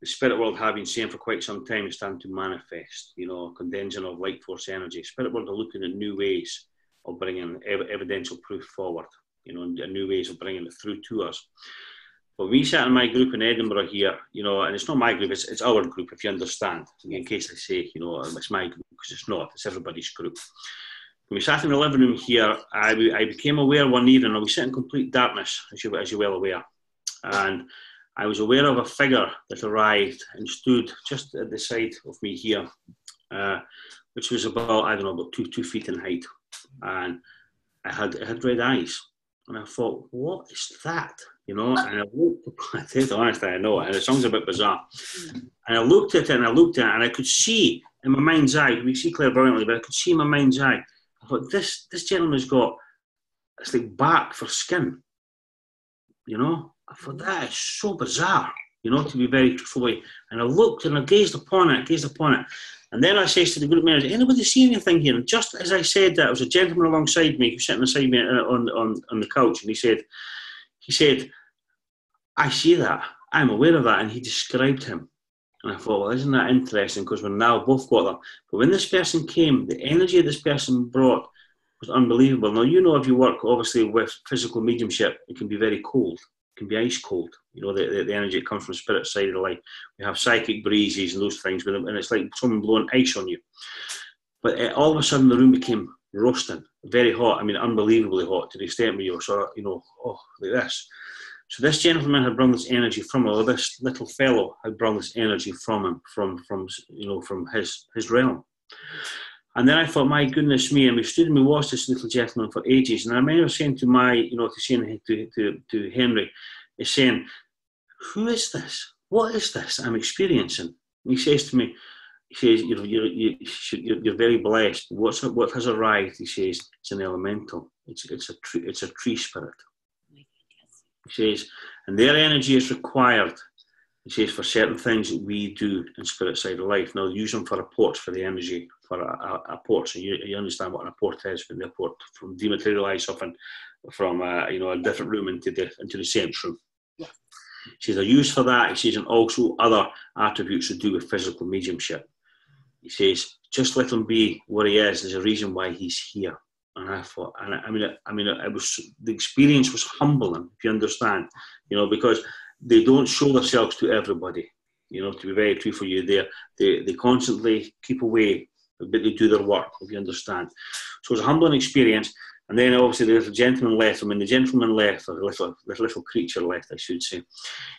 the spirit world have been saying for quite some time is starting to manifest, you know, condensing of light force energy. Spirit world are looking at new ways of bringing evidential proof forward, you know, and new ways of bringing it through to us. But we sat in my group in Edinburgh here, you know, and it's not my group, it's our group, if you understand. In case I say, you know, it's my group, because it's not, it's everybody's group. When we sat in the living room here, I became aware one evening, I was sitting in complete darkness, as you're well aware. And I was aware of a figure that arrived and stood just at the side of me here, which was about, I don't know, about 2 feet in height. And it had red eyes. And I thought, what is that? You know, and I looked, I tell you honestly, I know, and it sounds a bit bizarre. And I looked at it and I looked at it and I could see in my mind's eye, we see clairvoyantly, but I could see in my mind's eye, I thought, this gentleman's got, it's like bark for skin. You know, I thought, that is so bizarre, you know, to be very truthful. And I looked and I gazed upon it. And then I says to the group members, anybody see anything here? And just as I said that, there was a gentleman alongside me, who was sitting beside me on the couch, and he said, I see that, I'm aware of that, and he described him. And I thought, well, isn't that interesting, because we're now both got that. But when this person came, the energy this person brought was unbelievable. Now, you know, if you work, obviously, with physical mediumship, it can be very cold. It can be ice cold. You know, the energy that comes from the spirit side of the light. We have psychic breezes and those things, and it's like someone blowing ice on you. But all of a sudden, the room became roasting, very hot. I mean, unbelievably hot, to the extent where you were sort of, you know, oh, like this. So this gentleman had brought this energy from him, or this little fellow had brought this energy from him, from you know, from his realm. And then I thought, my goodness me, and we stood and we watched this little gentleman for ages. And I remember saying to to Henry, is saying, who is this? What is this I'm experiencing? And he says to me, he says, you're very blessed. What has arrived? He says, it's an elemental. It's a tree spirit. He says, and their energy is required, he says, for certain things that we do in spirit side of life. Now, use them for apports, for the energy, for apports. And you understand what an apport is, when the apport from dematerialize something from you know, a different room into the same room. Yeah. He says, they're used for that. He says, and also other attributes to do with physical mediumship. He says, just let him be what he is. There's a reason why he's here. And I thought, and I mean, it was, the experience was humbling, if you understand, you know, because they don't show themselves to everybody, you know, to be very true for you. They constantly keep away, but they do their work, if you understand. So it was a humbling experience. And then obviously the little gentleman left. I mean, the gentleman left, or the little creature left, I should say.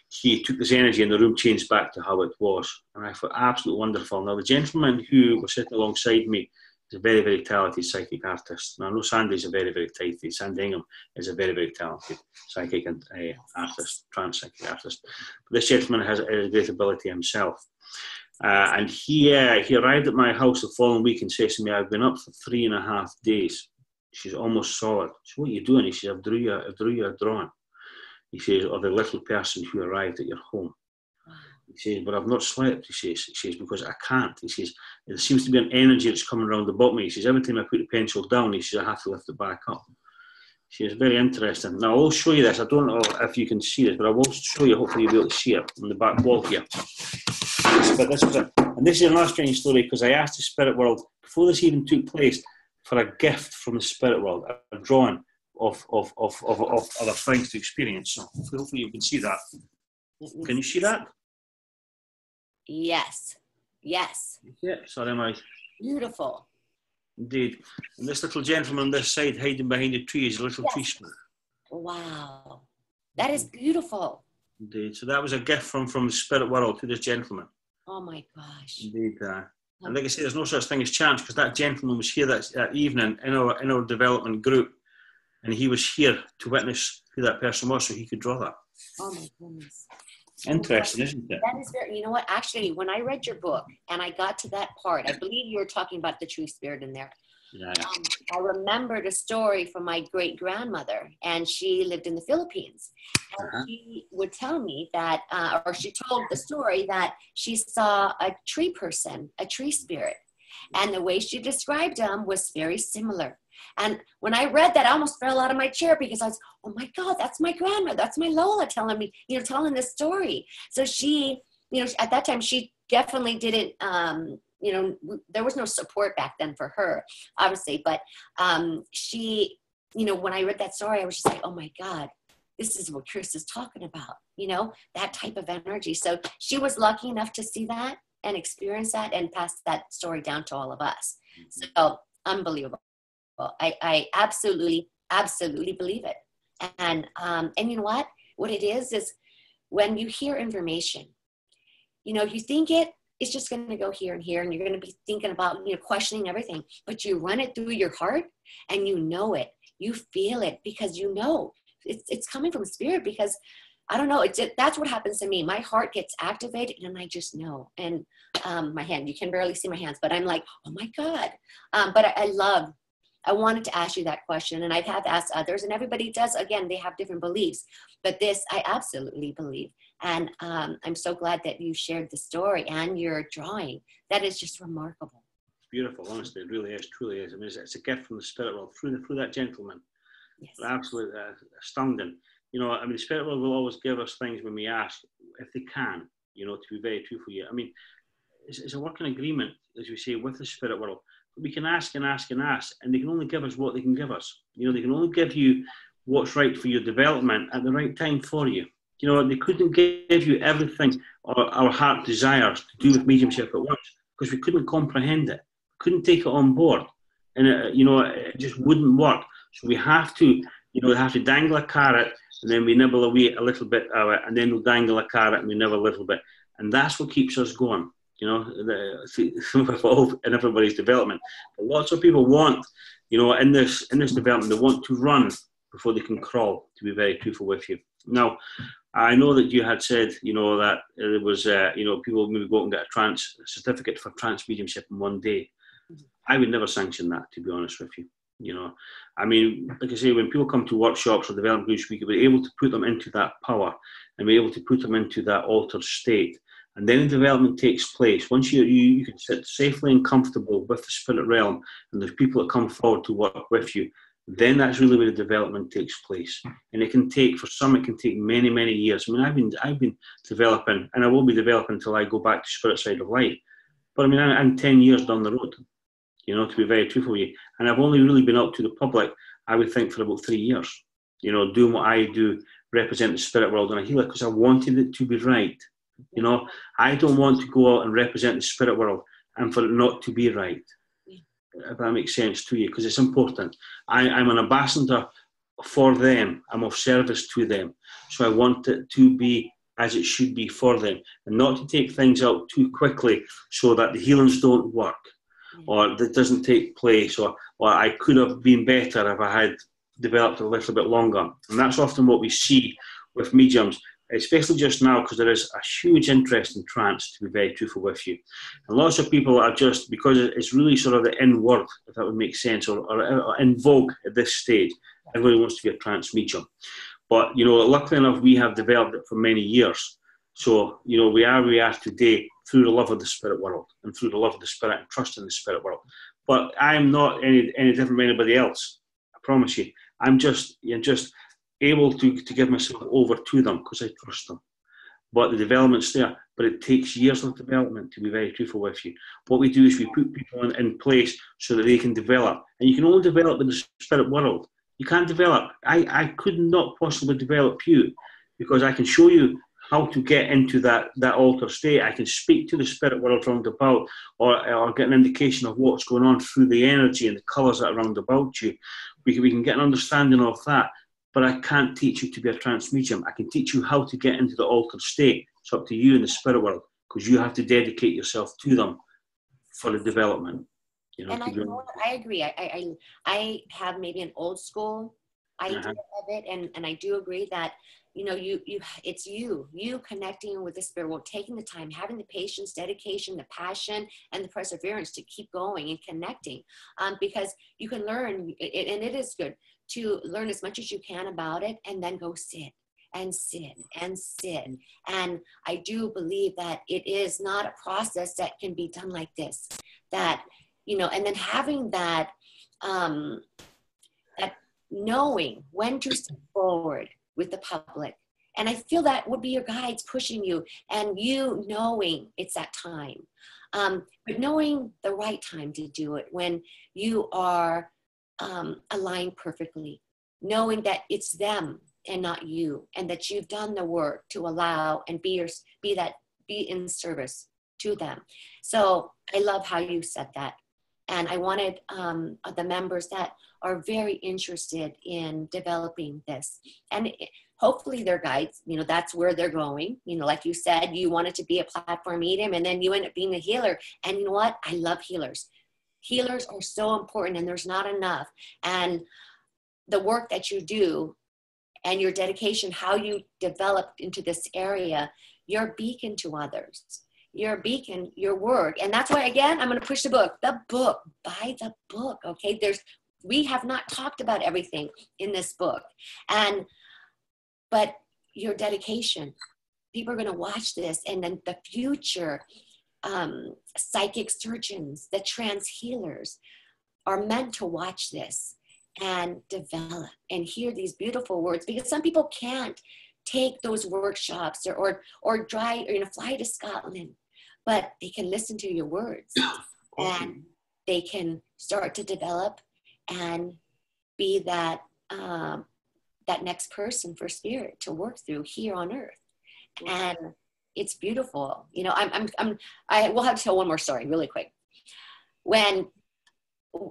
He took this energy and the room changed back to how it was. And I thought, absolutely wonderful. Now, the gentleman who was sitting alongside me, is a very, very talented psychic artist. Now, I know Sandy's a very, very talented. Sandy Ingham is a very, very talented psychic and artist, trance psychic artist. But this gentleman has a great ability himself. And he arrived at my house the following week and says to me, I've been up for 3.5 days. She's almost solid. So what are you doing? He says, I've drew you a drawing. He says, or the little person who arrived at your home. He says, but I've not slept, he says, because I can't. He says, there seems to be an energy that's coming around the bottom. He says, every time I put the pencil down, he says, I have to lift it back up. He says, very interesting. Now, I will show you this. I don't know if you can see this, but I will show you, hopefully you'll be able to see it on the back wall here. And this is another strange story, because I asked the spirit world, before this even took place, for a gift from the spirit world, a drawing of other things to experience. So hopefully you can see that. Can you see that? Yes. Yeah, sorry, Mike. Beautiful. Indeed. And this little gentleman on this side, hiding behind the tree, is a little tree spirit. Wow. That is beautiful. Indeed. So that was a gift from the spirit world to this gentleman. Oh my gosh. Indeed. And like I say, there's no such thing as chance, because that gentleman was here that evening in our development group, and he was here to witness who that person was, so he could draw that. Oh my goodness. Interesting, isn't it? That is very, you know what, actually, when I read your book and I got to that part, I believe you were talking about the true spirit in there. Yeah. I remembered a story from my great-grandmother, and she lived in the Philippines. And she would tell me that, or she told the story that she saw a tree person, a tree spirit. And the way she described him was very similar. And when I read that, I almost fell out of my chair, because I was, oh my God, that's my grandma. That's my Lola telling me, telling this story. So she, at that time, she definitely didn't, there was no support back then for her, obviously. But she, when I read that story, I was just like, oh my God, this is what Chris is talking about, you know, that type of energy. So she was lucky enough to see that and experience that and pass that story down to all of us. So unbelievable. I absolutely believe it. And you know what it is when you hear information, you know, you think it's just going to go here and here, and you're going to be thinking about, you know, questioning everything, but you run it through your heart and you know it, you feel it, because you know it's coming from spirit. Because I don't know, that's what happens to me. My heart gets activated and I just know. And my hand, you can barely see my hands, but I'm like, oh my God. But I wanted to ask you that question, and I have asked others, and everybody does. Again, they have different beliefs, but this I absolutely believe. And I'm so glad that you shared the story and your drawing. That is just remarkable. It's beautiful, honestly. It really is, truly is. I mean, it's a gift from the spirit world through that gentleman. Yes. Absolutely astounding. You know, I mean, the spirit world will always give us things when we ask, if they can, you know, to be very truthful. I mean, it's a working agreement, as we say, with the spirit world. We can ask and ask and ask, and they can only give us what they can give us. You know, they can only give you what's right for your development at the right time for you. You know, they couldn't give you everything our heart desires to do with mediumship at once, because we couldn't comprehend it, couldn't take it on board, and it just wouldn't work. So we have to, dangle a carrot, and then we nibble away a little bit of it, and then we'll dangle a carrot and we nibble a little bit, and that's what keeps us going. You know, in everybody's development. But lots of people want, in this development, they want to run before they can crawl, to be very truthful with you. Now, I know that you had said, that there was, people maybe go out and get a certificate for trance mediumship in one day. I would never sanction that, to be honest with you. I mean, like I say, when people come to workshops or development groups, we could be able to put them into that power and be able to put them into that altered state. And then the development takes place. Once you can sit safely and comfortable with the spirit realm, and there's people that come forward to work with you, then that's really where the development takes place. And it can take many, many years. I mean, I've been developing, and I will be developing until I go back to spirit side of light. But I mean, I'm 10 years down the road, to be very truthful with you. And I've only really been out to the public, I would think, for about 3 years, doing what I do, represent the spirit world and a healer, because I wanted it to be right. I don't want to go out and represent the spirit world and for it not to be right. If that makes sense to you, because it's important. I'm an ambassador for them. I'm of service to them. So I want it to be as it should be for them, and not to take things out too quickly so that the healings don't work, or that doesn't take place, or I could have been better if I had developed a little bit longer. And that's often what we see with mediums, especially just now, because there is a huge interest in trance, to be very truthful with you. And lots of people are just, because it's really sort of the in word, if that would make sense, or in vogue at this stage. Everybody wants to be a trance medium. But, luckily enough, we have developed it for many years. So, we are today through the love of the spirit world, and through the love of the spirit and trust in the spirit world. But I'm not any different from anybody else, I promise you. I'm just able to give myself over to them because I trust them. But the development's there, but it takes years of development, to be very truthful with you. What we do is we put people in place so that they can develop. And you can only develop in the spirit world. You can't develop. I could not possibly develop you, because I can show you how to get into that altered state. I can speak to the spirit world round about, or get an indication of what's going on through the energy and the colours that are round about you. We can get an understanding of that. But I can't teach you to be a trance medium. I can teach you how to get into the altered state. It's up to you in the spirit world, because you have to dedicate yourself to them for the development. And I agree. I have maybe an old school idea of it, and I do agree that it's you connecting with the spirit world, taking the time, having the patience, dedication, the passion, and the perseverance to keep going and connecting, because you can learn, and it is good to learn as much as you can about it, and then go sit and sit and sit. And I do believe that it is not a process that can be done like this, that and then having that that knowing when to step forward with the public. And I feel that would be your guides pushing you, and you knowing it's that time, but knowing the right time to do it, when you are aligned perfectly, knowing that it's them and not you, and that you've done the work to allow and be in service to them. So I love how you said that. And I wanted the members that are very interested in developing this, and hopefully their guides, that's where they're going. Like you said, you wanted to be a platform medium, and then you end up being a healer. And you know what? I love healers. Healers are so important, and there's not enough. And the work that you do and your dedication, how you developed into this area, you're a beacon to others. You're a beacon, your work. And that's why, again, I'm going to push the book, buy the book. Okay. We have not talked about everything in this book, but your dedication, people are going to watch this. And then the future psychic surgeons, the trance healers are meant to watch this and develop and hear these beautiful words, because some people can't take those workshops or fly to Scotland, but they can listen to your words and they can start to develop and be that next person for spirit to work through here on earth. And it's beautiful. I will have to tell one more story really quick. When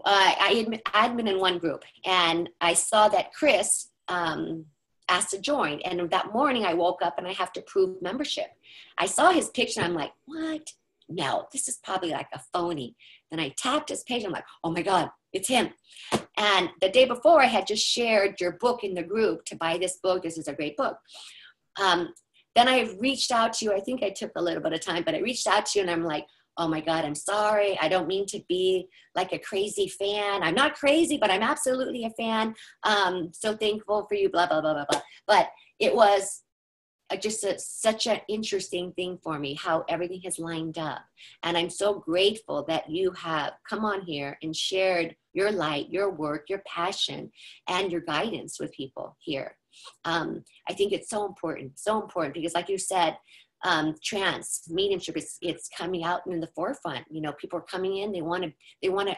I admin in one group, and I saw that Chris asked to join. And that morning I woke up and I have to prove membership. I saw his picture. I'm like, what? No, this is probably like a phony. Then I tapped his page. I'm like, oh my God, it's him. And the day before I had just shared your book in the group to buy this book. This is a great book. Then I reached out to you. I think I took a little bit of time, but I reached out to you and I'm like, oh my God, I'm sorry. I don't mean to be like a crazy fan. I'm not crazy, but I'm absolutely a fan. So thankful for you, blah, blah, blah, blah, blah. But it was just such an interesting thing for me, how everything has lined up. And I'm so grateful that you have come on here and shared your light, your work, your passion, and your guidance with people here. I think it's so important because like you said, trance mediumship, it's coming out in the forefront. People are coming in, they want to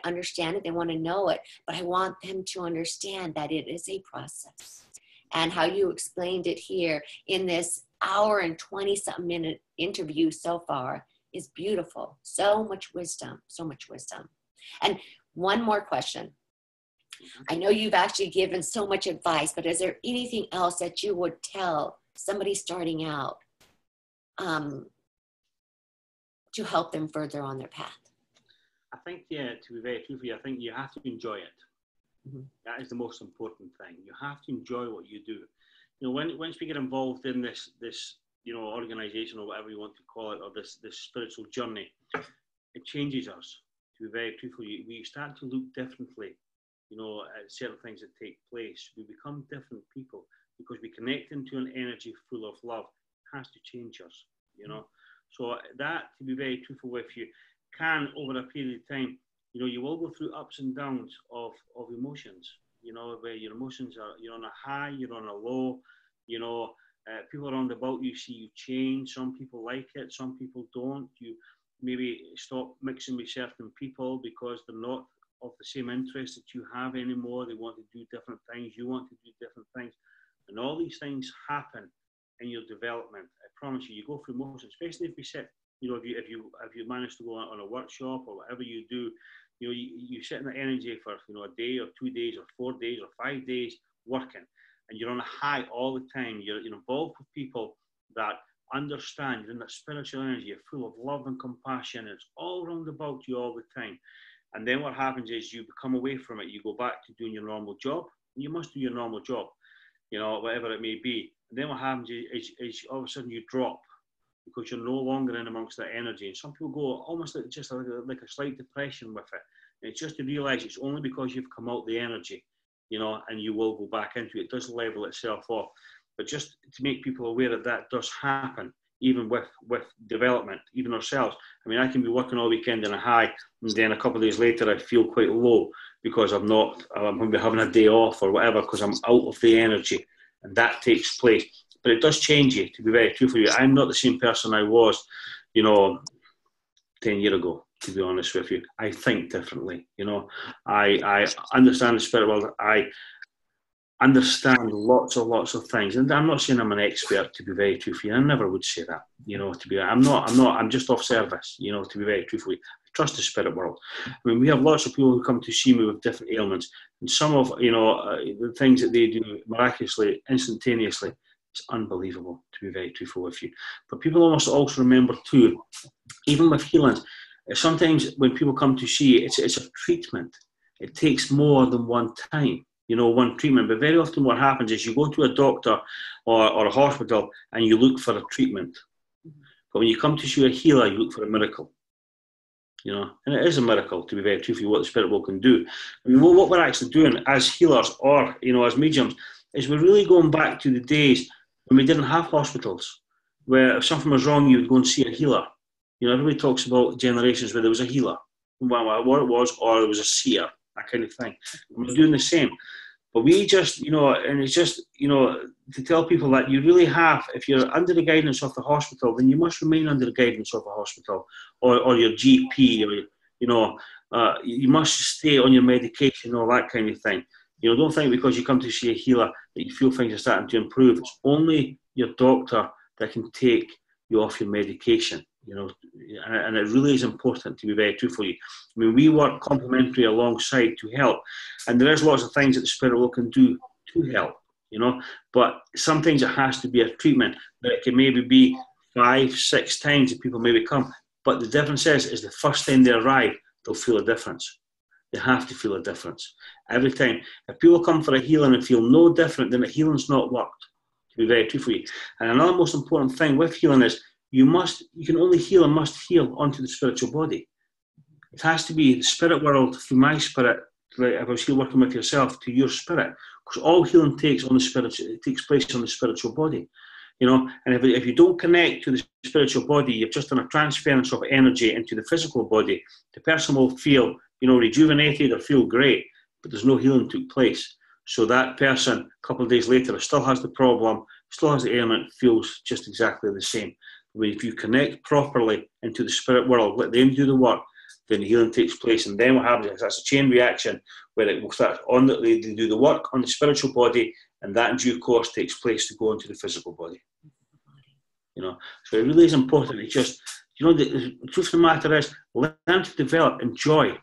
understand it, they want to know it, but I want them to understand that it is a process. And how you explained it here in this hour and 20-something minute interview so far is beautiful. So much wisdom. And one more question. I know you've actually given so much advice, but is there anything else that you would tell somebody starting out to help them further on their path? I think, to be very truthful, I think you have to enjoy it. Mm-hmm. That is the most important thing. You have to enjoy what you do. Once we get involved in this organization or whatever you want to call it, or this spiritual journey, it changes us. To be very truthful, we start to look differently, at certain things that take place. We become different people because we connect into an energy full of love. It has to change us, So that, to be very truthful with you, can, over a period of time, you will go through ups and downs of emotions, where your emotions are, you're on a high, you're on a low, people around about you see you change. Some people like it, some people don't. You maybe stop mixing with certain people because they're not of the same interest that you have anymore. They want to do different things. You want to do different things. And all these things happen in your development. I promise you, you go through emotions, especially if we sit, if you manage to go on a workshop or whatever you do, you sit in the energy for, a day or 2 days or 4 days or 5 days working, and you're on a high all the time. You're involved with people that understand. You're in that spiritual energy. You're full of love and compassion. It's all around about you all the time. And then what happens is you become away from it. You go back to doing your normal job. You must do your normal job, whatever it may be. And then what happens is all of a sudden you drop because you're no longer in amongst that energy. And some people go almost like a slight depression with it. And it's just to realize it's only because you've come out the energy, and you will go back into it. It does level itself off. But just to make people aware that does happen, even with development, even ourselves. I mean, I can be working all weekend in a high, and then a couple of days later I feel quite low because I'm going to be having a day off or whatever because I'm out of the energy, and that takes place. But it does change you, to be very truthful with you. I'm not the same person I was, 10 years ago, to be honest with you. I think differently, I understand the spirit world. understand lots of things. And I'm not saying I'm an expert, to be very truthful. I never would say that, you know, to be, I'm just off service, you know, to be very truthful. I trust the spirit world. I mean, we have lots of people who come to see me with different ailments, and some of, you know, the things that they do miraculously, instantaneously, it's unbelievable, to be very truthful with you. But people must also remember too, even with healings, sometimes when people come to see, it's a treatment. It takes more than one time, you know, one treatment. But very often what happens is you go to a doctor or a hospital and you look for a treatment. But when you come to see a healer, you look for a miracle. You know, and it is a miracle, to be very truthful, what the spirit world can do. I mean, what we're actually doing as healers or, you know, as mediums, is we're really going back to the days when we didn't have hospitals, where if something was wrong, you would go and see a healer. You know, everybody talks about generations where there was a healer, what it was, or there was a seer, that kind of thing. And we're doing the same. But we just, you know, and it's just, you know, to tell people that you really have, if you're under the guidance of the hospital, then you must remain under the guidance of a hospital or your GP, or, you know, you must stay on your medication, all that kind of thing. You know, don't think because you come to see a healer that you feel things are starting to improve. It's only your doctor that can take you off your medication, you know, and it really is important, to be very truthful. I mean, we work complementary alongside to help, and there is lots of things that the spirit world can do to help, you know, but sometimes it has to be a treatment that it can maybe be 5, 6 times that people maybe come, but the difference is the first time they arrive, they'll feel a difference. They have to feel a difference every time. If people come for a healing and feel no different, then the healing's not worked, to be very truthful. And another most important thing with healing is you can only heal and must heal onto the spiritual body. It has to be the spirit world through my spirit, like if I was here working with yourself, to your spirit, because all healing takes place on the spiritual body, you know. And if you don't connect to the spiritual body, you've just done a transference of energy into the physical body. The person will feel, you know, rejuvenated or feel great, but there's no healing took place. So that person, a couple of days later, still has the problem, still has the ailment, feels just exactly the same. If you connect properly into the spirit world, let them do the work, then the healing takes place. And then what happens is that's a chain reaction where it will start they do the work on the spiritual body, and that in due course takes place to go into the physical body. You know, so it really is important. It's just, you know, the truth of the matter is, learn to develop, enjoy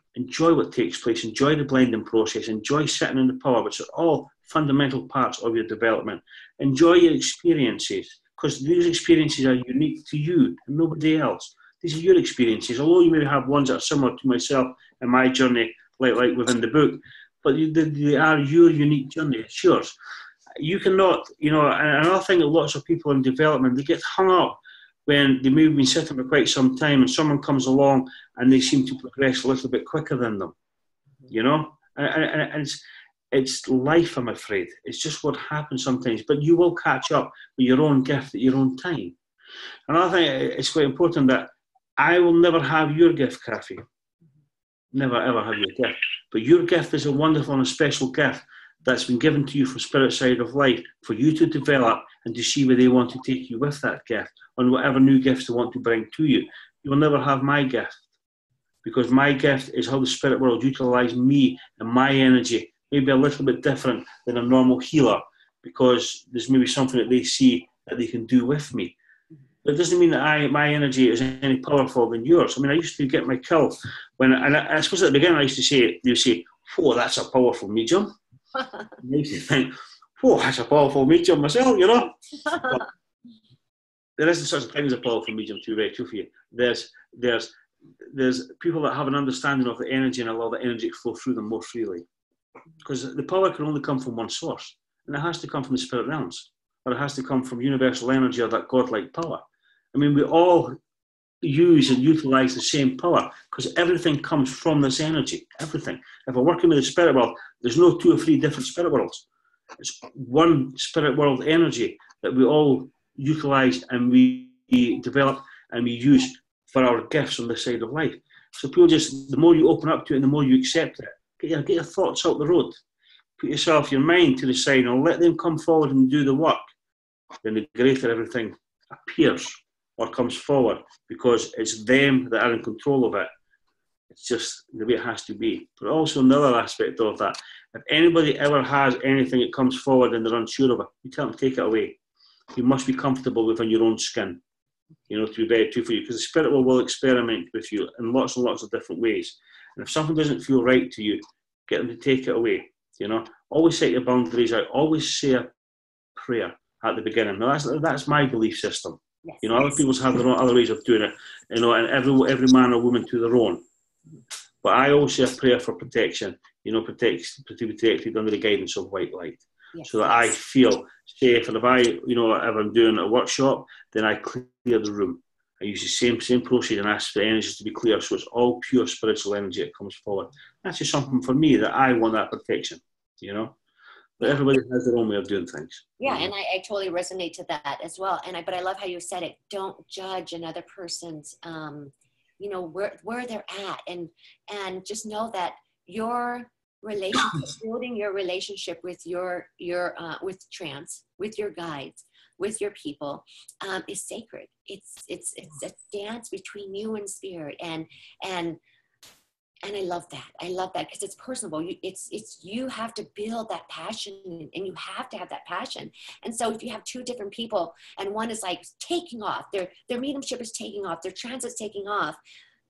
what takes place, enjoy the blending process, enjoy sitting in the power, which are all fundamental parts of your development. Enjoy your experiences, because these experiences are unique to you and nobody else. These are your experiences, although you may have ones that are similar to myself and my journey, like within the book, but they are your unique journey. It's yours. You cannot, you know, and another thing that lots of people in development, they get hung up when they may have been sitting for quite some time and someone comes along and they seem to progress a little bit quicker than them, you know? And it's life, I'm afraid. It's just what happens sometimes. But you will catch up with your own gift at your own time. Another thing, it's quite important that I will never have your gift, Kathy. Never, ever have your gift. But your gift is a wonderful and a special gift that's been given to you from spirit side of life for you to develop and to see where they want to take you with that gift on whatever new gifts they want to bring to you. You will never have my gift, because my gift is how the spirit world utilize me and my energy, maybe a little bit different than a normal healer, because there's maybe something that they see that they can do with me. But it doesn't mean that my energy is any powerful than yours. I mean, I used to get my kill and I suppose at the beginning I used to say, you say, "Oh, that's a powerful medium." I used to think, "Oh, that's a powerful medium myself," you know. But there isn't such a thing as a powerful medium, to be very true for you. There's people that have an understanding of the energy and allow the energy to flow through them more freely. Because the power can only come from one source, and it has to come from the spirit realms, or it has to come from universal energy or that godlike power. I mean, we all use and utilize the same power because everything comes from this energy. Everything. If we're working with the spirit world, there's no 2 or 3 different spirit worlds. It's one spirit world energy that we all utilize and we develop and we use for our gifts on this side of life. So people just, the more you open up to it and the more you accept it, get your thoughts out the road. Put your mind to the side and let them come forward and do the work. Then the greater everything appears or comes forward, because it's them that are in control of it. It's just the way it has to be. But also another aspect of that If anybody ever has anything that comes forward and they're unsure of it, you tell them to take it away. You must be comfortable within your own skin, you know, to be very true for you, because the spirit will experiment with you in lots and lots of different ways. And if something doesn't feel right to you, get them to take it away. You know, always set your boundaries out. Always say a prayer at the beginning. Now that's my belief system. Yes. You know, other people have their own other ways of doing it. You know, and every man or woman to their own. But I always say a prayer for protection. You know, to be protected under the guidance of white light, yes, so that I feel safe. And if I'm doing a workshop, then I clear the room. I use the same process and ask for the energies to be clear, so it's all pure spiritual energy that comes forward. That's just something for me that I want that protection. You know, but everybody has their own way of doing things. Yeah, and I totally resonate to that as well. But I love how you said it. Don't judge another person's, you know, where they're at, and just know that your relationship, building your relationship with with trance, with your guides, with your people, is sacred. It's a dance between you and spirit, and I love that. I love that because it's personable. You have to build that passion, and you have to have that passion. And so if you have two different people, and one is like taking off, their mediumship is taking off, their trance is taking off,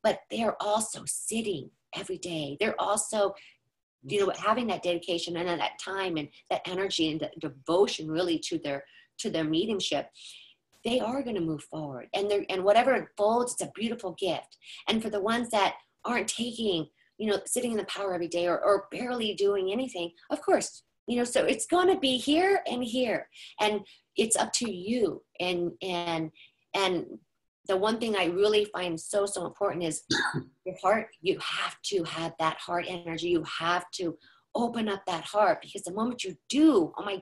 but they're also sitting every day. They're also, you know, having that dedication and that time and that energy and the devotion really to their mediumship. They are going to move forward, and whatever it folds, it's a beautiful gift. And for the ones that aren't taking, you know, sitting in the power every day or barely doing anything, of course, you know, so it's going to be here, and it's up to you. And the one thing I really find so important is your heart. You have to have that heart energy. You have to open up that heart, because the moment you do, oh my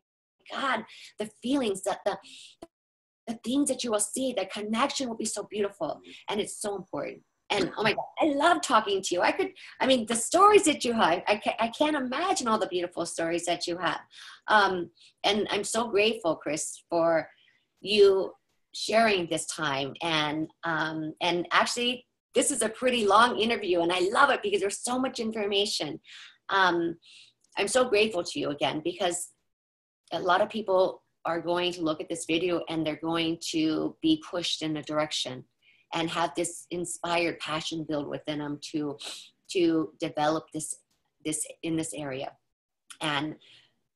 God, the feelings, that the things that you will see, the connection will be so beautiful, and it's so important. And oh my God, I love talking to you. The stories that you have, I can't imagine all the beautiful stories that you have. And I'm so grateful, Chris, for you sharing this time. And actually, this is a pretty long interview, and I love it because there's so much information. I'm so grateful to you again, because a lot of people are going to look at this video and they're going to be pushed in a direction and have this inspired passion build within them to develop this in this area. And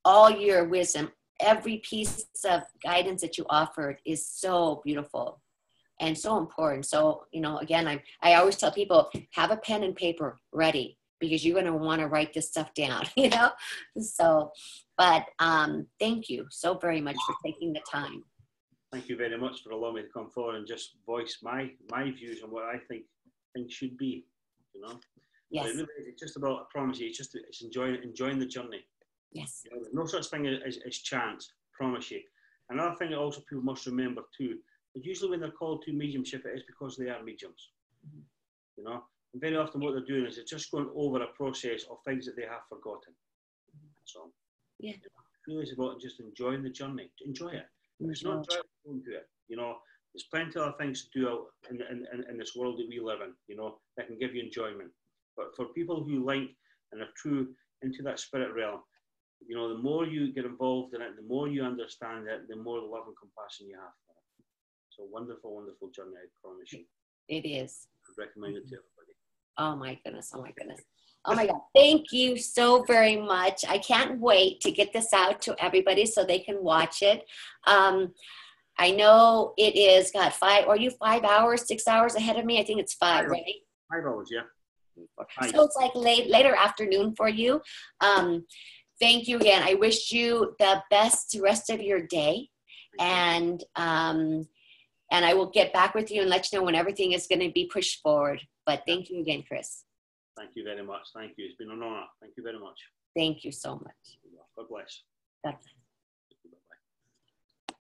all your wisdom, every piece of guidance that you offered is so beautiful and so important. So, you know, again, I always tell people, have a pen and paper ready, because you're going to want to write this stuff down, you know? So, but thank you so very much for taking the time. Thank you very much for allowing me to come forward and just voice my views on what I think things should be, you know? Yes. Really, it's just about, I promise you, it's enjoying the journey. Yes. You know, there's no such thing as chance, promise you. Another thing that also people must remember too, is usually when they're called to mediumship, it is because they are mediums. Mm-hmm. You know? And very often what they're doing is they're just going over a process of things that they have forgotten. So, yeah. Really it's about just enjoying the journey. Enjoy it. It's not trying to do it. You know, there's plenty of other things to do in this world that we live in, you know, that can give you enjoyment. But for people who link and are true into that spirit realm, you know, the more you get involved in it, the more you understand it, the more love and compassion you have for it. So wonderful, wonderful journey, I promise you. It is. I recommend it to everybody. Oh my goodness. Oh my goodness. Oh my God. Thank you so very much. I can't wait to get this out to everybody so they can watch it. I know it is, God, 5, are you 5 hours, 6 hours ahead of me? I think it's 5, right? 5 hours, yeah. So it's like later afternoon for you. Thank you again. I wish you the best rest of your day. And I will get back with you and let you know when everything is going to be pushed forward. But thank you again, Chris. Thank you very much. Thank you. It's been an honor. Thank you very much. Thank you so much. God bless. God bless.